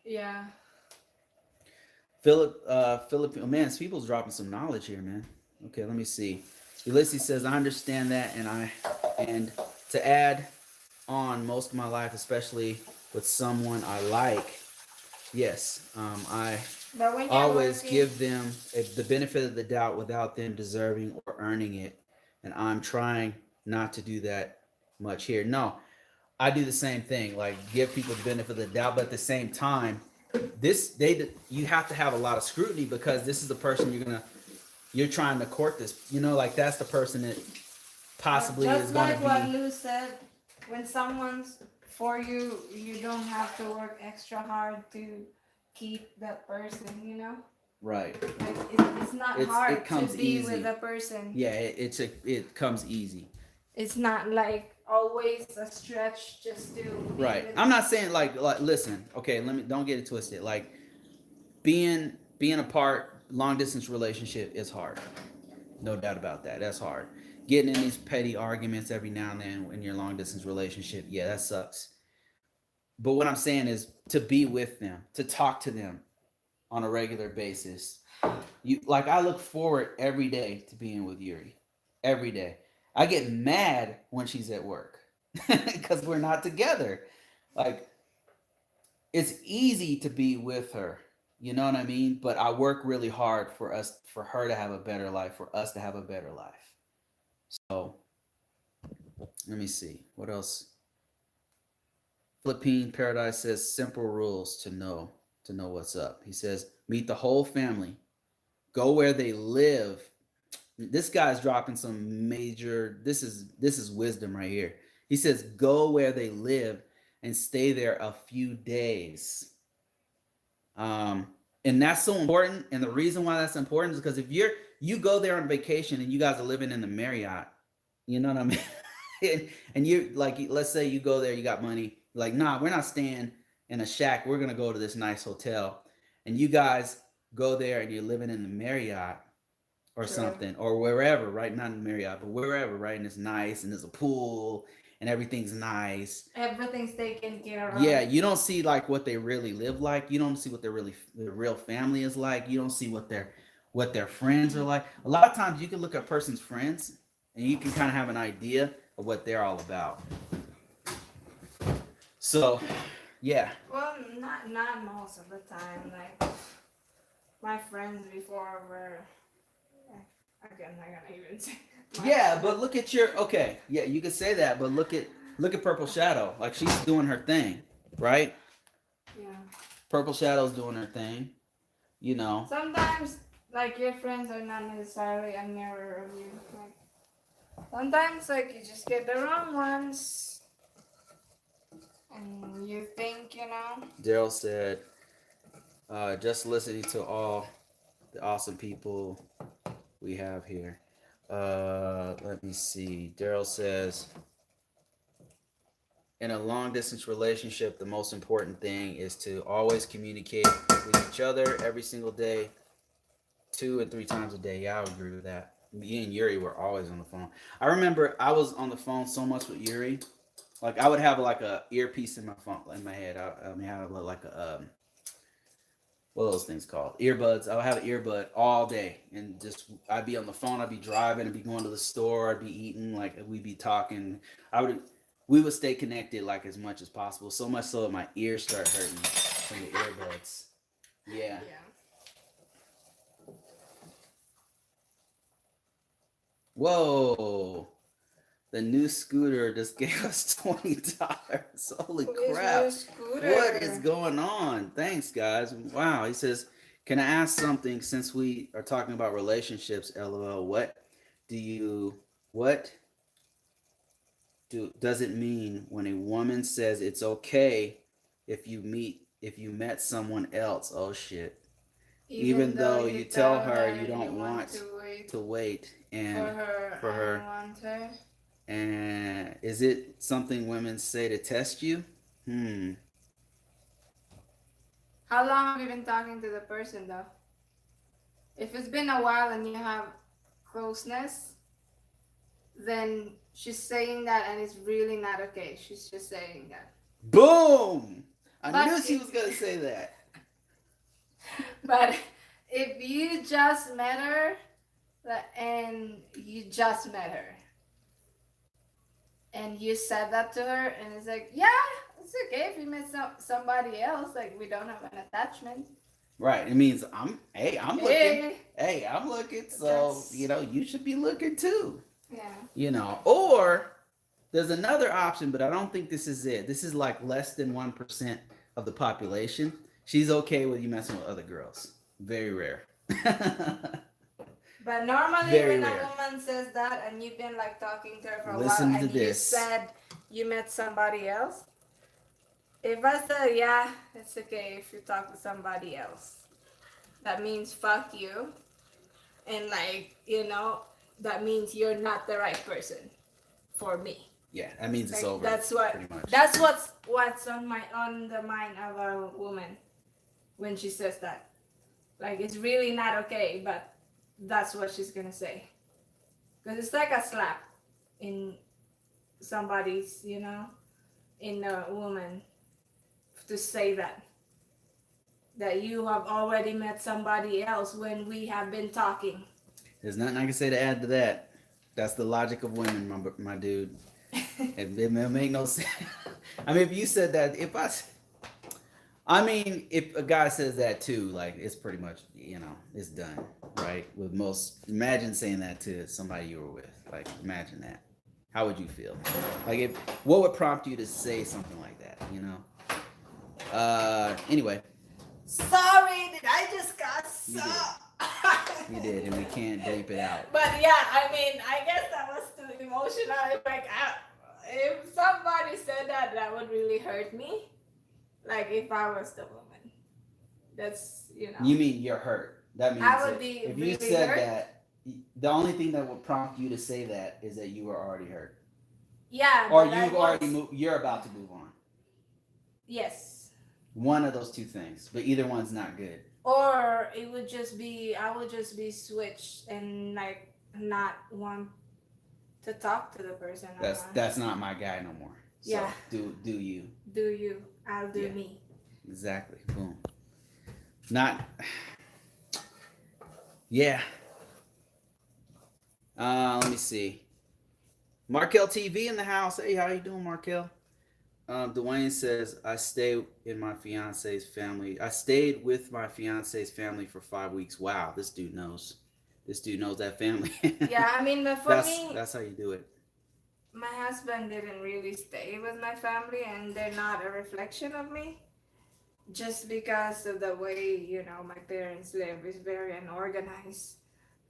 Yeah.
Filipino, man, people's dropping some knowledge here, man. Okay, let me see. Ulysses says, I understand that, and to add on most of my life, especially with someone I like, yes, I
But when you're
always
working,
give them the benefit of the doubt without them deserving or earning it. And I'm trying not to do that much here. No, I do the same thing, like give people the benefit of the doubt, but at the same time, you have to have a lot of scrutiny because this is the person you're trying to court this. Like that's the person that
but
possibly is
just
going to
like what
be
Lou said, when someone's for you, you don't have to work extra hard to keep that person.
right.
Like it's not
It
hard to
comes
be with
easy.
a person.
Yeah, it comes easy.
It's not like always a stretch just to be
Right.
with.
I'm not saying like listen. Okay, don't get it twisted. Like being apart, long distance relationship is hard. No doubt about that. That's hard. Getting in these petty arguments every now and then in your long distance relationship, yeah, that sucks. But what I'm saying is to be with them, to talk to them on a regular basis. I look forward every day to being with Yuri. Every day. I get mad when she's at work because we're not together. Like it's easy to be with her. You know what I mean? But I work really hard for her to have a better life, for us to have a better life. So let me see. What else? Philippine Paradise says simple rules to know what's up. He says meet the whole family, go where they live. This guy's dropping some major. This is wisdom right here. He says go where they live and stay there a few days. Um, and that's so important. And the reason why that's important is because if you go there on vacation and you guys are living in the Marriott, you know what I mean? and you like, let's say you go there, you got money. Like, nah, we're not staying in a shack. We're gonna go to this nice hotel, and you guys go there and you're living in the Marriott or
True.
something or wherever, right? Not in Marriott, but wherever, right? And it's nice and there's a pool and everything's nice.
Everything's taken care of.
Yeah, you don't see like what they really live like. You don't see what their real family is like. You don't see what their friends are like. A lot of times you can look at a person's friends and you can kind of have an idea of what they're all about. So, yeah.
Well, not most of the time. Like my friends before were. I'm not gonna even say.
Yeah, but look at okay. Yeah, you could say that, but look at Purple Shadow. Like she's doing her thing, right?
Yeah.
Purple Shadow's doing her thing.
Sometimes, like your friends are not necessarily a mirror of you. Like sometimes, like you just get the wrong ones, and you think.
Daryl said, just listening to all the awesome people we have here. Let me see. Daryl says, in a long distance relationship, the most important thing is to always communicate with each other every single day, 2 and 3 times a day. Yeah, I would agree with that. Me and Yuri were always on the phone. I remember I was on the phone so much with Yuri. Like I would have like a earpiece in my phone, in my head. I mean, I have like a what are those things called? Earbuds. I would have an earbud all day, and just I'd be on the phone. I'd be driving. I'd be going to the store. I'd be eating. Like we'd be talking. We would stay connected like as much as possible. So much so that my ears start hurting from the earbuds. Yeah. Whoa. The new scooter just gave us $20. Holy crap. What is going on? Thanks, guys. Wow. He says, can I ask something since we are talking about relationships? LOL. What does it mean when a woman says it's okay if you met someone else? Oh shit. Even though you tell her you don't want to wait and for her.
Want her.
And is it something women say to test you?
How long have you been talking to the person though? If it's been a while and you have closeness, then she's saying that and it's really not okay. She's just saying that.
Boom! I knew she was going to say that.
But if you just met her and you just met her, and you said that to her, and it's like, yeah, it's okay if you met somebody else. Like, we don't have an attachment.
Right. It means I'm looking.
Hey,
Hey, I'm looking. So,
that's
you should be looking too.
yeah.
Or there's another option, but I don't think this is it. This is like less than 1% of the population. She's okay with you messing with other girls. Very rare.
But normally,
Very
when a
rare.
woman says that, and you've been like talking to her for a while,
Listen to
and you
this.
said you met somebody else, if I said, yeah, it's okay if you talk to somebody else, that means fuck you. And, like, that means you're not the right person for me.
Yeah, that means it's
Like,
over.
that's what,
Pretty much.
that's what's on the mind of a woman when she says that. Like, it's really not okay, but that's what she's gonna say. Because it's like a slap in somebody's, in a woman, to say that you have already met somebody else when we have been talking.
There's nothing I can say to add to that. That's the logic of women, my dude. It make no sense. I mean, if you said that, if a guy says that too, like, it's pretty much, it's done, right? Imagine saying that to somebody you were with. Like, imagine that. How would you feel? Like, what would prompt you to say something like that? Anyway,
Sorry, did I just got
you
so.
did. You did, and we can't bleep it out.
But yeah, I mean, I guess that was too emotional. Like, if somebody said that, that would really hurt me. Like, if I was the woman, that's.
You mean you're hurt? That means
I would be
if
really
you said
hurt.
that, the only thing that would prompt you to say that is that you were already hurt,
Yeah.
or
but
you've already moved. You're about to move on.
Yes.
One of those two things, but either one's not good.
Or it would just be, I would just be switched and, like, not want to talk to the person.
That's not my guy no more. So
Yeah.
Do you?
Do you? I'll do me.
Exactly. Boom. Not. Yeah. Let me see. Markel TV in the house. Hey, how you doing, Markel? Dwayne says, I stayed with my fiance's family for 5 weeks. Wow, this dude knows. This dude knows that family.
Yeah, I mean, but for me,
that's how you do it.
my husband didn't really stay with my family, and they're not a reflection of me. Just because of the way, my parents live is very unorganized.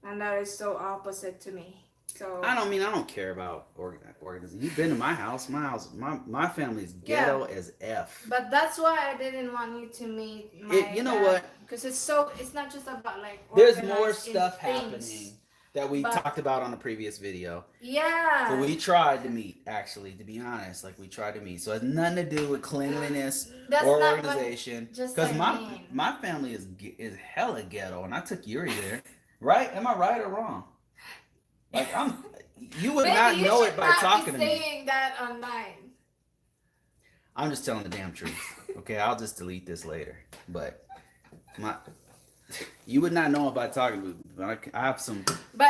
And that is so opposite to me. So
I don't care about organism. You've been to my house. My family's ghetto as F.
But that's why I didn't want you to meet my
You know what?
Because it's not just about, like,
There's more stuff
things.
happening that we talked about on the previous video.
Yeah.
So we tried to meet, actually, to be honest. Like, we tried to meet. So it has nothing to do with cleanliness or organization. Because my family is hella ghetto, and I took Yuri there. Right? Am I right or wrong? Like, you would not know it by talking to me.
Saying that online.
I'm just telling the damn truth. Okay, I'll just delete this later. But you would not know it by talking to me. I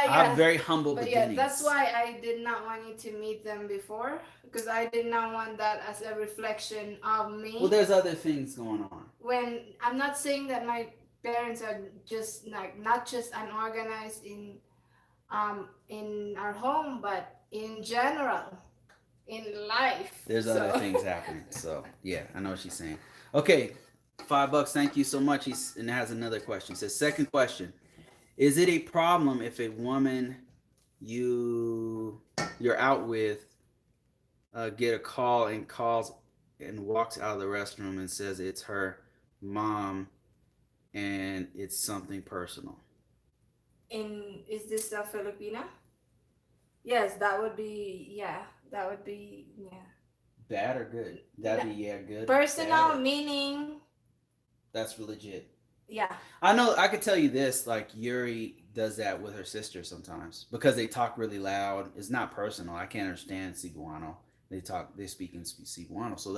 have very humble beginnings.
Yeah, that's why I did not want you to meet them before, because I did not want that as a reflection of me.
Well, there's other things going on.
When I'm not saying that my parents are just not just unorganized in our home, but in general, in life.
There's other things happening. So yeah, I know what she's saying. Okay, $5. Thank you so much. And it has another question. It says, second question: is it a problem if a woman you're out with get a call and walks out of the restroom and says it's her mom and it's something personal?
Is this a Filipina? Yes, that would be, yeah.
Bad or good? That'd be good.
Personal meaning.
That's legit.
Yeah.
I know. I could tell you this. Like, Yuri does that with her sister sometimes because they talk really loud. It's not personal. I can't understand Cebuano. They speak in Cebuano, so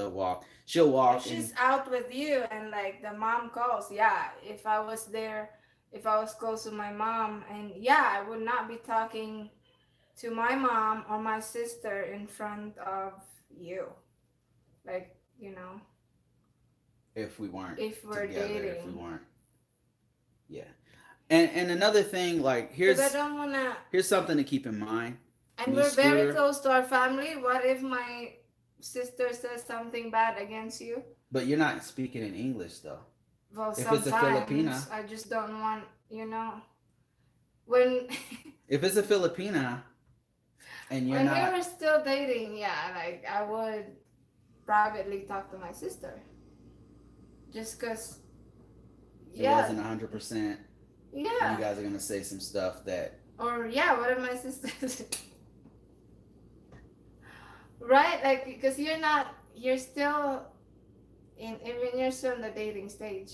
she'll walk.
If she's out with you and, like, the mom calls, yeah. If I was there, if I was close to my mom, and yeah, I would not be talking to my mom or my sister in front of you. Like,
If we weren't
if we're
together, if we
dating.
weren't, yeah. And another thing, like
Because I don't want to.
here's something to keep in mind.
And
Me,
we're very
Scooter,
close to our family. What if my sister says something bad against you?
but you're not speaking in English though.
Well,
If it's a Filipina,
sometimes I just don't want, when
if it's a Filipina, and you're
when we
not,
were still dating, yeah, like I would privately talk to my sister, just cause,
it
yeah,
wasn't 100%. You
yeah,
guys are gonna say some stuff that,
or yeah, what if my sister, right? Like, because you're still when you're still in the dating stage,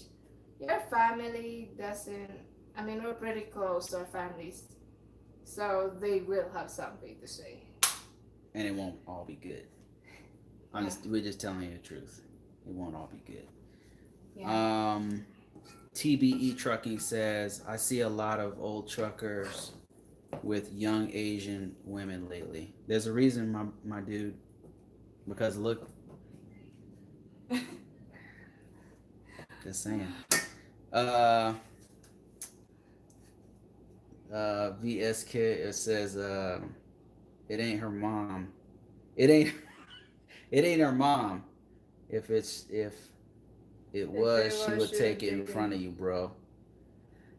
your family doesn't. I mean, we're pretty close to our families, so they will have something to say.
and it won't all be good.
Yeah.
We're just telling you the truth. It won't all be good.
Yeah.
TBE Trucking says, I see a lot of old truckers with young Asian women lately. There's a reason, my dude. Because look, just saying. VSK, it says, it ain't her mom. It ain't it ain't her mom. If it was, she would take it in front of you, bro.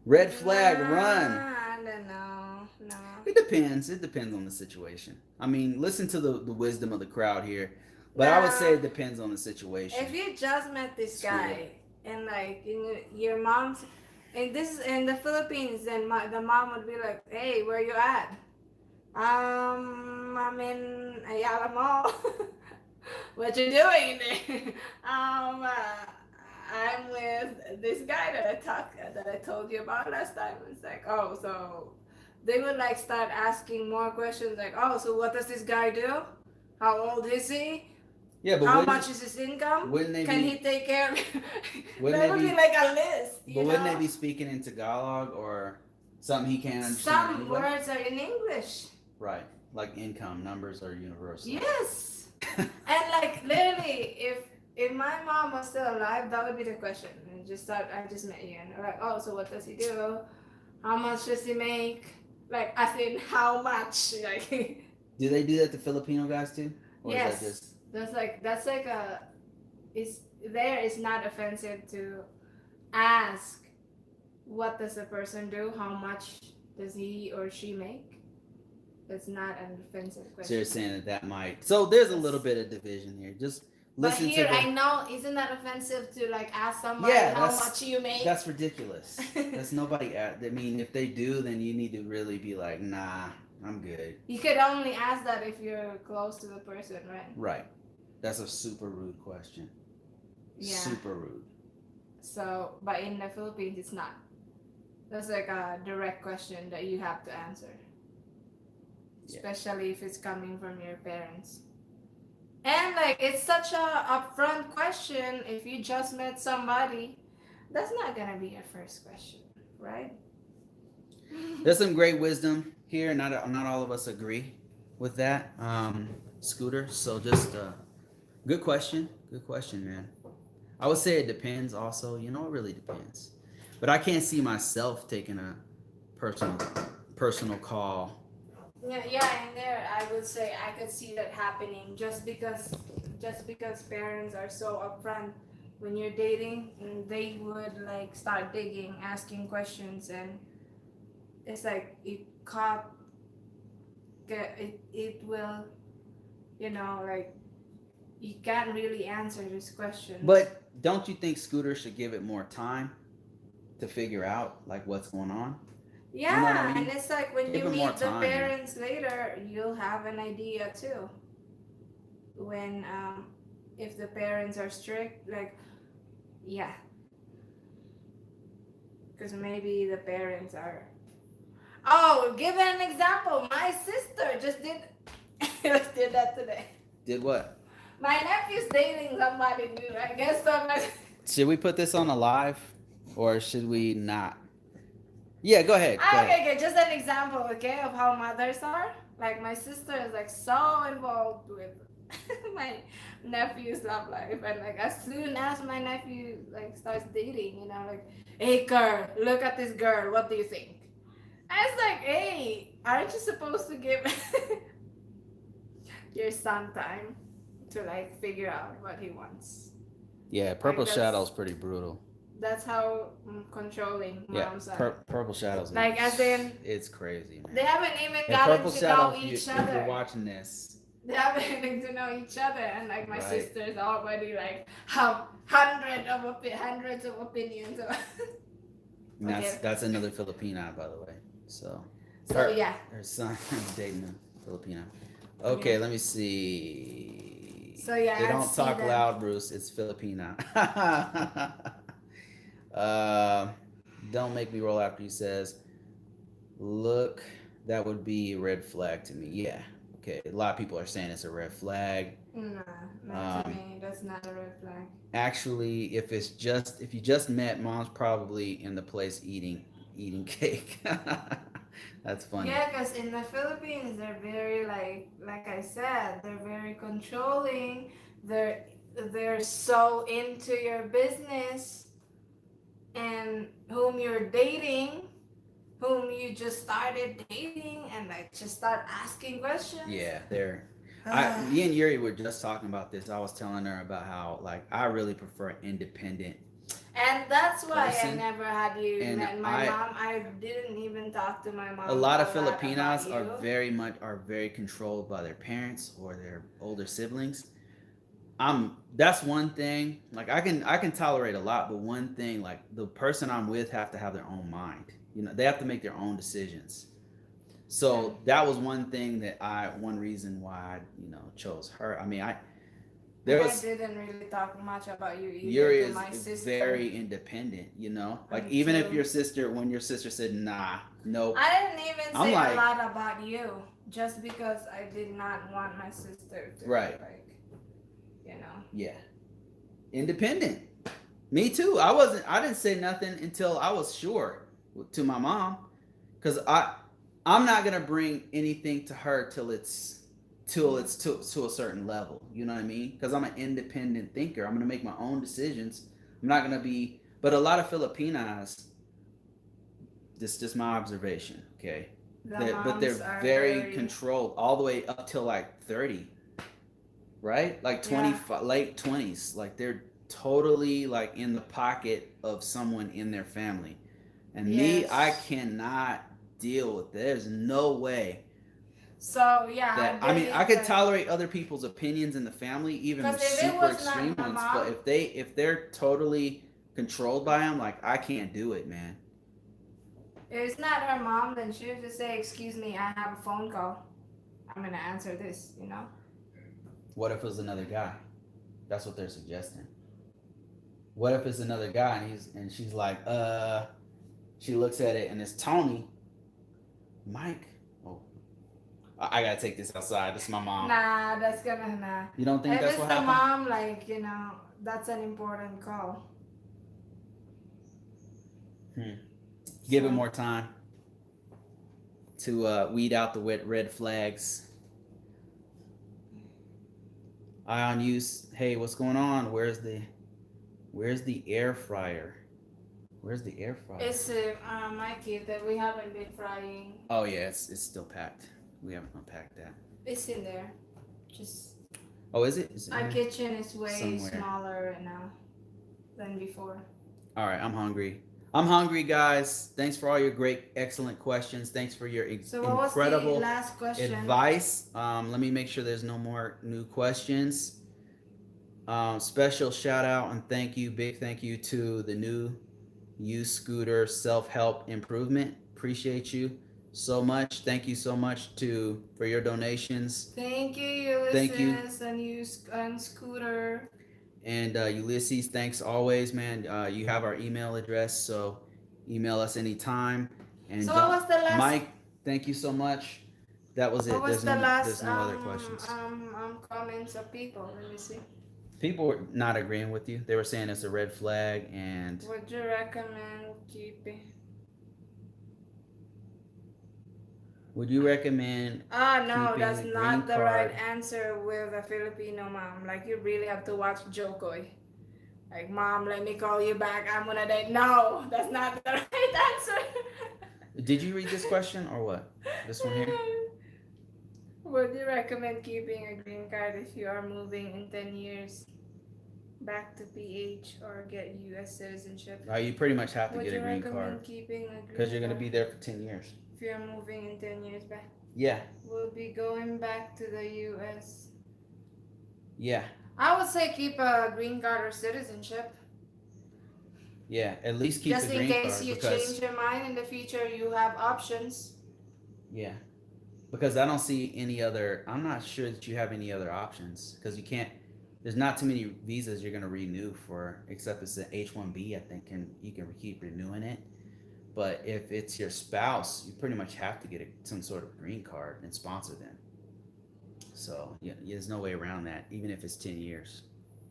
Red flag, run.
I don't know. No.
It depends. It depends on the situation. I mean, listen to the wisdom of the crowd here. But I would say it depends on the situation.
If you just met this guy and like your mom's in the Philippines, then the mom would be like, "Hey, where you at?" I'm in Ayala Mall. What you doing there? I'm with this guy that I told you about last time. It's like, oh, so they would like start asking more questions like, oh, so what does this guy do? How old is he?
Yeah, but
how much is his income? Can he take care of it? That would be like a list.
But wouldn't they be speaking in Tagalog or something he can't understand?
Some words are in English.
Right. Like income numbers are universal.
Yes. And like literally, if my mom was still alive, that would be the question. And I just met you, and like, oh, so what does he do? How much does he make? Like, as in how much? Like,
do they do that to Filipino guys too? Or
yes.
Is that just...
That's like a. It's not offensive to ask, what does a person do? How much does he or she make? It's not an offensive question.
So you're saying that might. So there's a little bit of division here. Just listen
but here,
to
I know, isn't that offensive to like ask somebody how much you make?
That's ridiculous. That's nobody. I mean, if they do, then you need to really be like, nah, I'm good.
You could only ask that if you're close to the person, right?
Right. That's a super rude question. Yeah. Super rude.
So, but in the Philippines, it's not. That's like a direct question that you have to answer. Especially if it's coming from your parents. And like, it's such a upfront question. If you just met somebody, that's not gonna be your first question, right?
There's some great wisdom here. Not all of us agree with that, Scooter. So just good question, man. I would say it depends. Also, it really depends. But I can't see myself taking a personal call.
Yeah, and there I would say I could see that happening just because parents are so upfront when you're dating, and they would like start digging, asking questions, and it's like it will, like you can't really answer this question.
But don't you think Scooter should give it more time to figure out like what's going on?
Yeah, you know what I mean? And it's like when you meet the parents later, you'll have an idea too. When if the parents are strict, like, yeah, because maybe the parents are. Oh, give an example. My sister just did that today.
Did what?
My nephew's dating somebody new. I guess so.
Should we put this on a live, or should we not? Yeah, go ahead. Go ahead.
Okay, just an example, okay, of how mothers are. Like my sister is like so involved with my nephew's love life, and like as soon as my nephew like starts dating, like, hey girl, look at this girl. What do you think? And it's like, hey, aren't you supposed to give your son time to like figure out what he wants?
Yeah,
Like
Purple Shadow's pretty brutal.
that's how controlling
Yeah,
moms are.
Purple Shadows.
Like as in
It's crazy,
they
man.
haven't even
And
gotten
Purple
to
Shadow,
know each
if you're
other.
watching this,
They haven't even to know each other, and like my
right?
sisters already like have hundreds of opinions.
And
Okay,
that's another Filipina, by the way. So
so
her
yeah,
her son is dating a Filipina. Okay,
yeah.
let me see.
So yeah,
They
I
don't
see
talk
them.
loud, Bruce. It's Filipina. Don't make me roll after you says, look, that would be a red flag to me. Yeah. Okay. A lot of people are saying it's a red flag.
Nah, not to
Um,
me. That's not a red flag.
Actually, if you just met, mom's probably in the place eating cake. That's funny.
Yeah, because in the Philippines, they're very like I said, they're very controlling. They're they're so into your business and whom you're dating, whom you just started dating, and like just start asking questions.
Yeah, me and Yuri were just talking about this. I was telling her about how like I really prefer independent
And that's why I
person,
never had you
and
met my mom. I didn't even talk to my mom
a lot of
a lot about
Filipinas
you.
are very controlled by their parents or their older siblings. That's one thing. Like I can tolerate a lot, but one thing like the person I'm with have to have their own mind. They have to make their own decisions.
And
So that was one reason why I chose her. I mean, there
I
was
didn't really talk much about you either
Yuri
to
is
my sister
very independent. Like even if
until
when your sister said nah, nope,
I didn't even
I'm
say a
like
lot about you just because I did not want my sister to
right,
like,
yeah, independent. Me too. I didn't say nothing until I was sure to my mom, because I'm not gonna bring anything to her till it's to a certain level. You know what I mean? Because I'm an independent thinker. I'm gonna make my own decisions. I'm not gonna be. But a lot of Filipinas, this is just my observation. Okay,
the
but they're
moms are
very
very
controlled all the way up till like 30, right? Like
yeah
25, late 20s. Like they're totally like in the pocket of someone in their family. And me, I
yes.
cannot deal with. There's no way
So yeah, I
that I mean I
believe
could
like
tolerate other people's opinions in the family, even
because
the
if it
super
was not
extreme
my
ones. But
mom,
if they're totally controlled by them, like I can't do it, man.
if it's not her mom, then she would just say, "Excuse me, I have a phone call. I'm gonna answer this."
What if it was another guy? That's what they're suggesting. What if it's another guy and she's like, she looks at it and it's Tony, Mike. Oh, I gotta take this outside. This is my mom.
Nah, that's gonna nah.
You don't think
If
that's
it's
what
the
happened?
mom, like that's an important call.
Hmm. Give it
So
more time to weed out the red flags. Eye on use. Hey, what's going on? Where's the air fryer? Where's the air fryer?
it's my kid that we haven't been frying.
Oh yeah, it's still packed. We haven't unpacked that.
It's in there. Just
Oh, is it? Is it
our
in
kitchen is way
somewhere?
smaller right now than before.
All right, I'm hungry. I'm hungry, guys. Thanks for all your great, excellent questions. Thanks for your
So what was the
incredible
last question?
advice. Let me make sure there's no more new questions. Special shout out and big thank you to the new scooter self-help improvement. Appreciate you so much. Thank you so much for your donations.
Thank you,
Thank you.
Ulysses, and you and Scooter.
And Ulysses, thanks always, man. You have our email address, so email us anytime. And
So what was the last?
Mike, thank you so much. That was it.
What was the last
there's no other questions.
comments of people? Let me see.
People were not agreeing with you. They were saying it's a red flag, and
Would you recommend keeping?
Would you recommend
No,
keeping
that's
a green
not the right
card?
answer with a Filipino mom. Like, you really have to watch Jokoy. Like, mom, let me call you back. I'm gonna date. No, that's not the right answer.
Did you read this question or what? This one here?
Would you recommend keeping a green card if you are moving in 10 years back to PH or get US citizenship?
You pretty much have to
Would
get a
you
green card
recommend keeping a
because
green
you're going to
card
be there for 10 years.
if you're moving in 10 years back?
Yeah.
We'll be going back to the US.
Yeah.
I would say keep a green card or citizenship.
Yeah. At least keep a
Just in
green
case
card
you
because,
change your mind in the future, you have options.
yeah. Because I don't see any other, I'm not sure that you have any other options because you can't, there's not too many visas you're going to renew for, except it's an H-1B, I think, and you can keep renewing it. But if it's your spouse, you pretty much have to get some sort of green card and sponsor them. So yeah, there's no way around that, even if it's 10 years.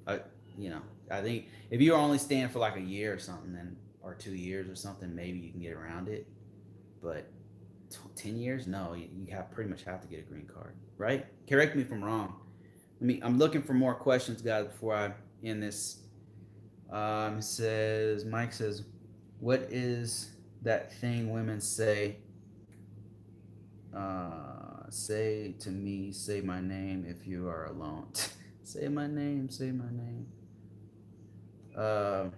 I, you know, I think if you're only staying for like a year or something, then or 2 years or something, maybe you can get around it. But 10 years, no, you have pretty much have to get a green card, right? Correct me if I'm wrong. I'm looking for more questions, guys, before I end this. Mike says, what is that thing women say? Say to me, say my name if you are alone. Say my name, say my name. Uh,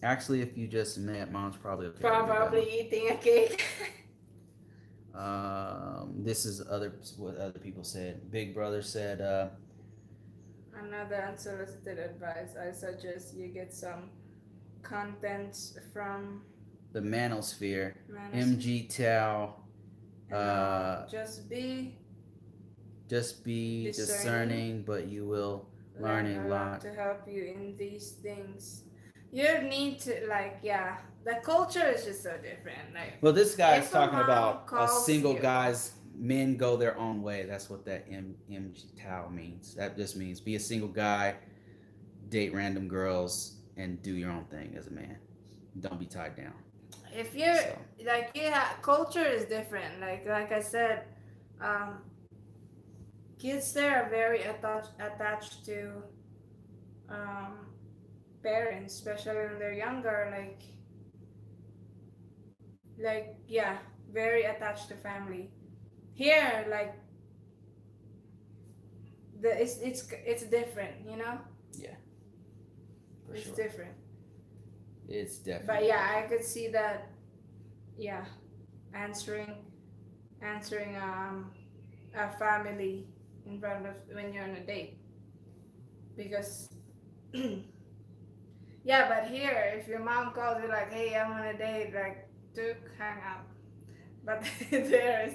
Actually, if you just met, mom's probably okay.
Probably eating a cake.
This is what other people said. Big Brother said,
Another unsolicited advice. I suggest you get some content from
the manosphere,
Manosphere.
MG Tao.
Just be
discerning, but you will learn a lot
to help you in these things. You need to the culture is just so different. Like,
well, this guy is
if
talking
mom
about a
calls
single
you-
guys. Men go their own way. That's what that MG Tao means. That just means be a single guy, date random girls, and do your own thing as a man. Don't be tied down.
If you're culture is different. Like I said, kids there are very attached to parents, especially when they're younger. Very attached to family. Here, it's different, you know.
Yeah,
It's
sure.
different.
It's definitely.
But yeah, I could see that. Yeah, answering a family in front of when you're on a date, because yeah. But here, if your mom calls you like, "Hey, I'm on a date," like, hang up. But there is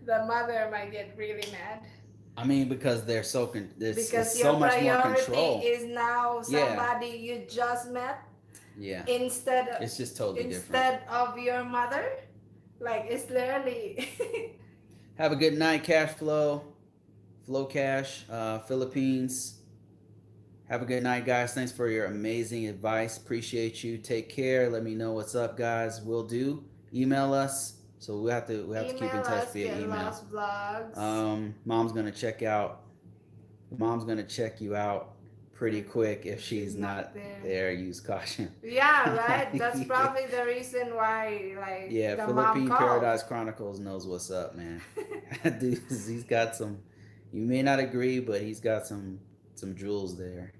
the mother might get really mad.
I mean, because they're
because
so
your
much more
priority
control.
is now somebody you just met.
Yeah.
Instead of
it's just totally different.
Instead of your mother, like, it's literally.
Have a good night, Cash Flow Cash, Philippines. Have a good night, guys. Thanks for your amazing advice. Appreciate you. Take care. Let me know what's up, guys. Will do. Email us. So we have to keep in touch via email.
Lost vlogs.
Mom's gonna check you out pretty quick if she's not there. Use caution.
Yeah, right. That's probably the reason why,
yeah,
the
Philippine
mom
Paradise Chronicles knows what's up, man. Dude, he's got some. You may not agree, but he's got some jewels there.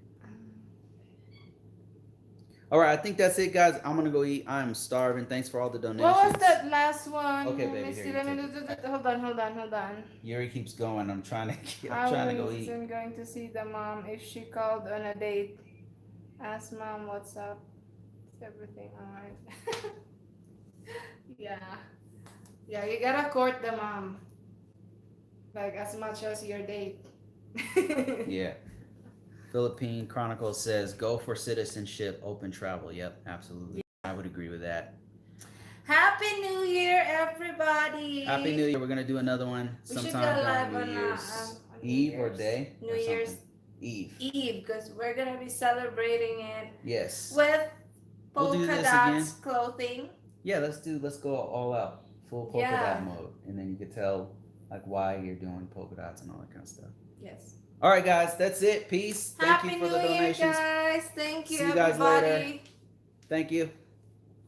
All right, I think that's it, guys. I'm gonna go eat. I'm starving. Thanks for all the donations.
What was that last one?
Okay, baby.
Hold on.
Yuri keeps going. I'm trying to go eat.
I'm going to see the mom if she called on a date. Ask mom what's up. Is everything alright? Yeah, you gotta court the mom, like, as much as your date.
Yeah. Philippine Chronicles says, go for citizenship, open travel. Yep, absolutely. I would agree with that.
Happy New Year, everybody.
Happy New Year. We're going to do another one sometime on New Year's Eve or day?
New Year's
Eve.
Because we're going to be celebrating it.
Yes.
With
We'll do
polka
this
dots
again.
clothing.
Yeah, let's go all out. Full polka
Yeah.
dot mode. And then you can tell like why you're doing polka dots and all that kind of stuff.
Yes.
All right, guys, that's it. Peace. Thank
Happy
you for
New
the
Year,
donations.
guys. Thank you,
See you guys
everybody.
later. Thank you.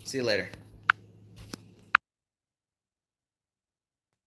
See you later.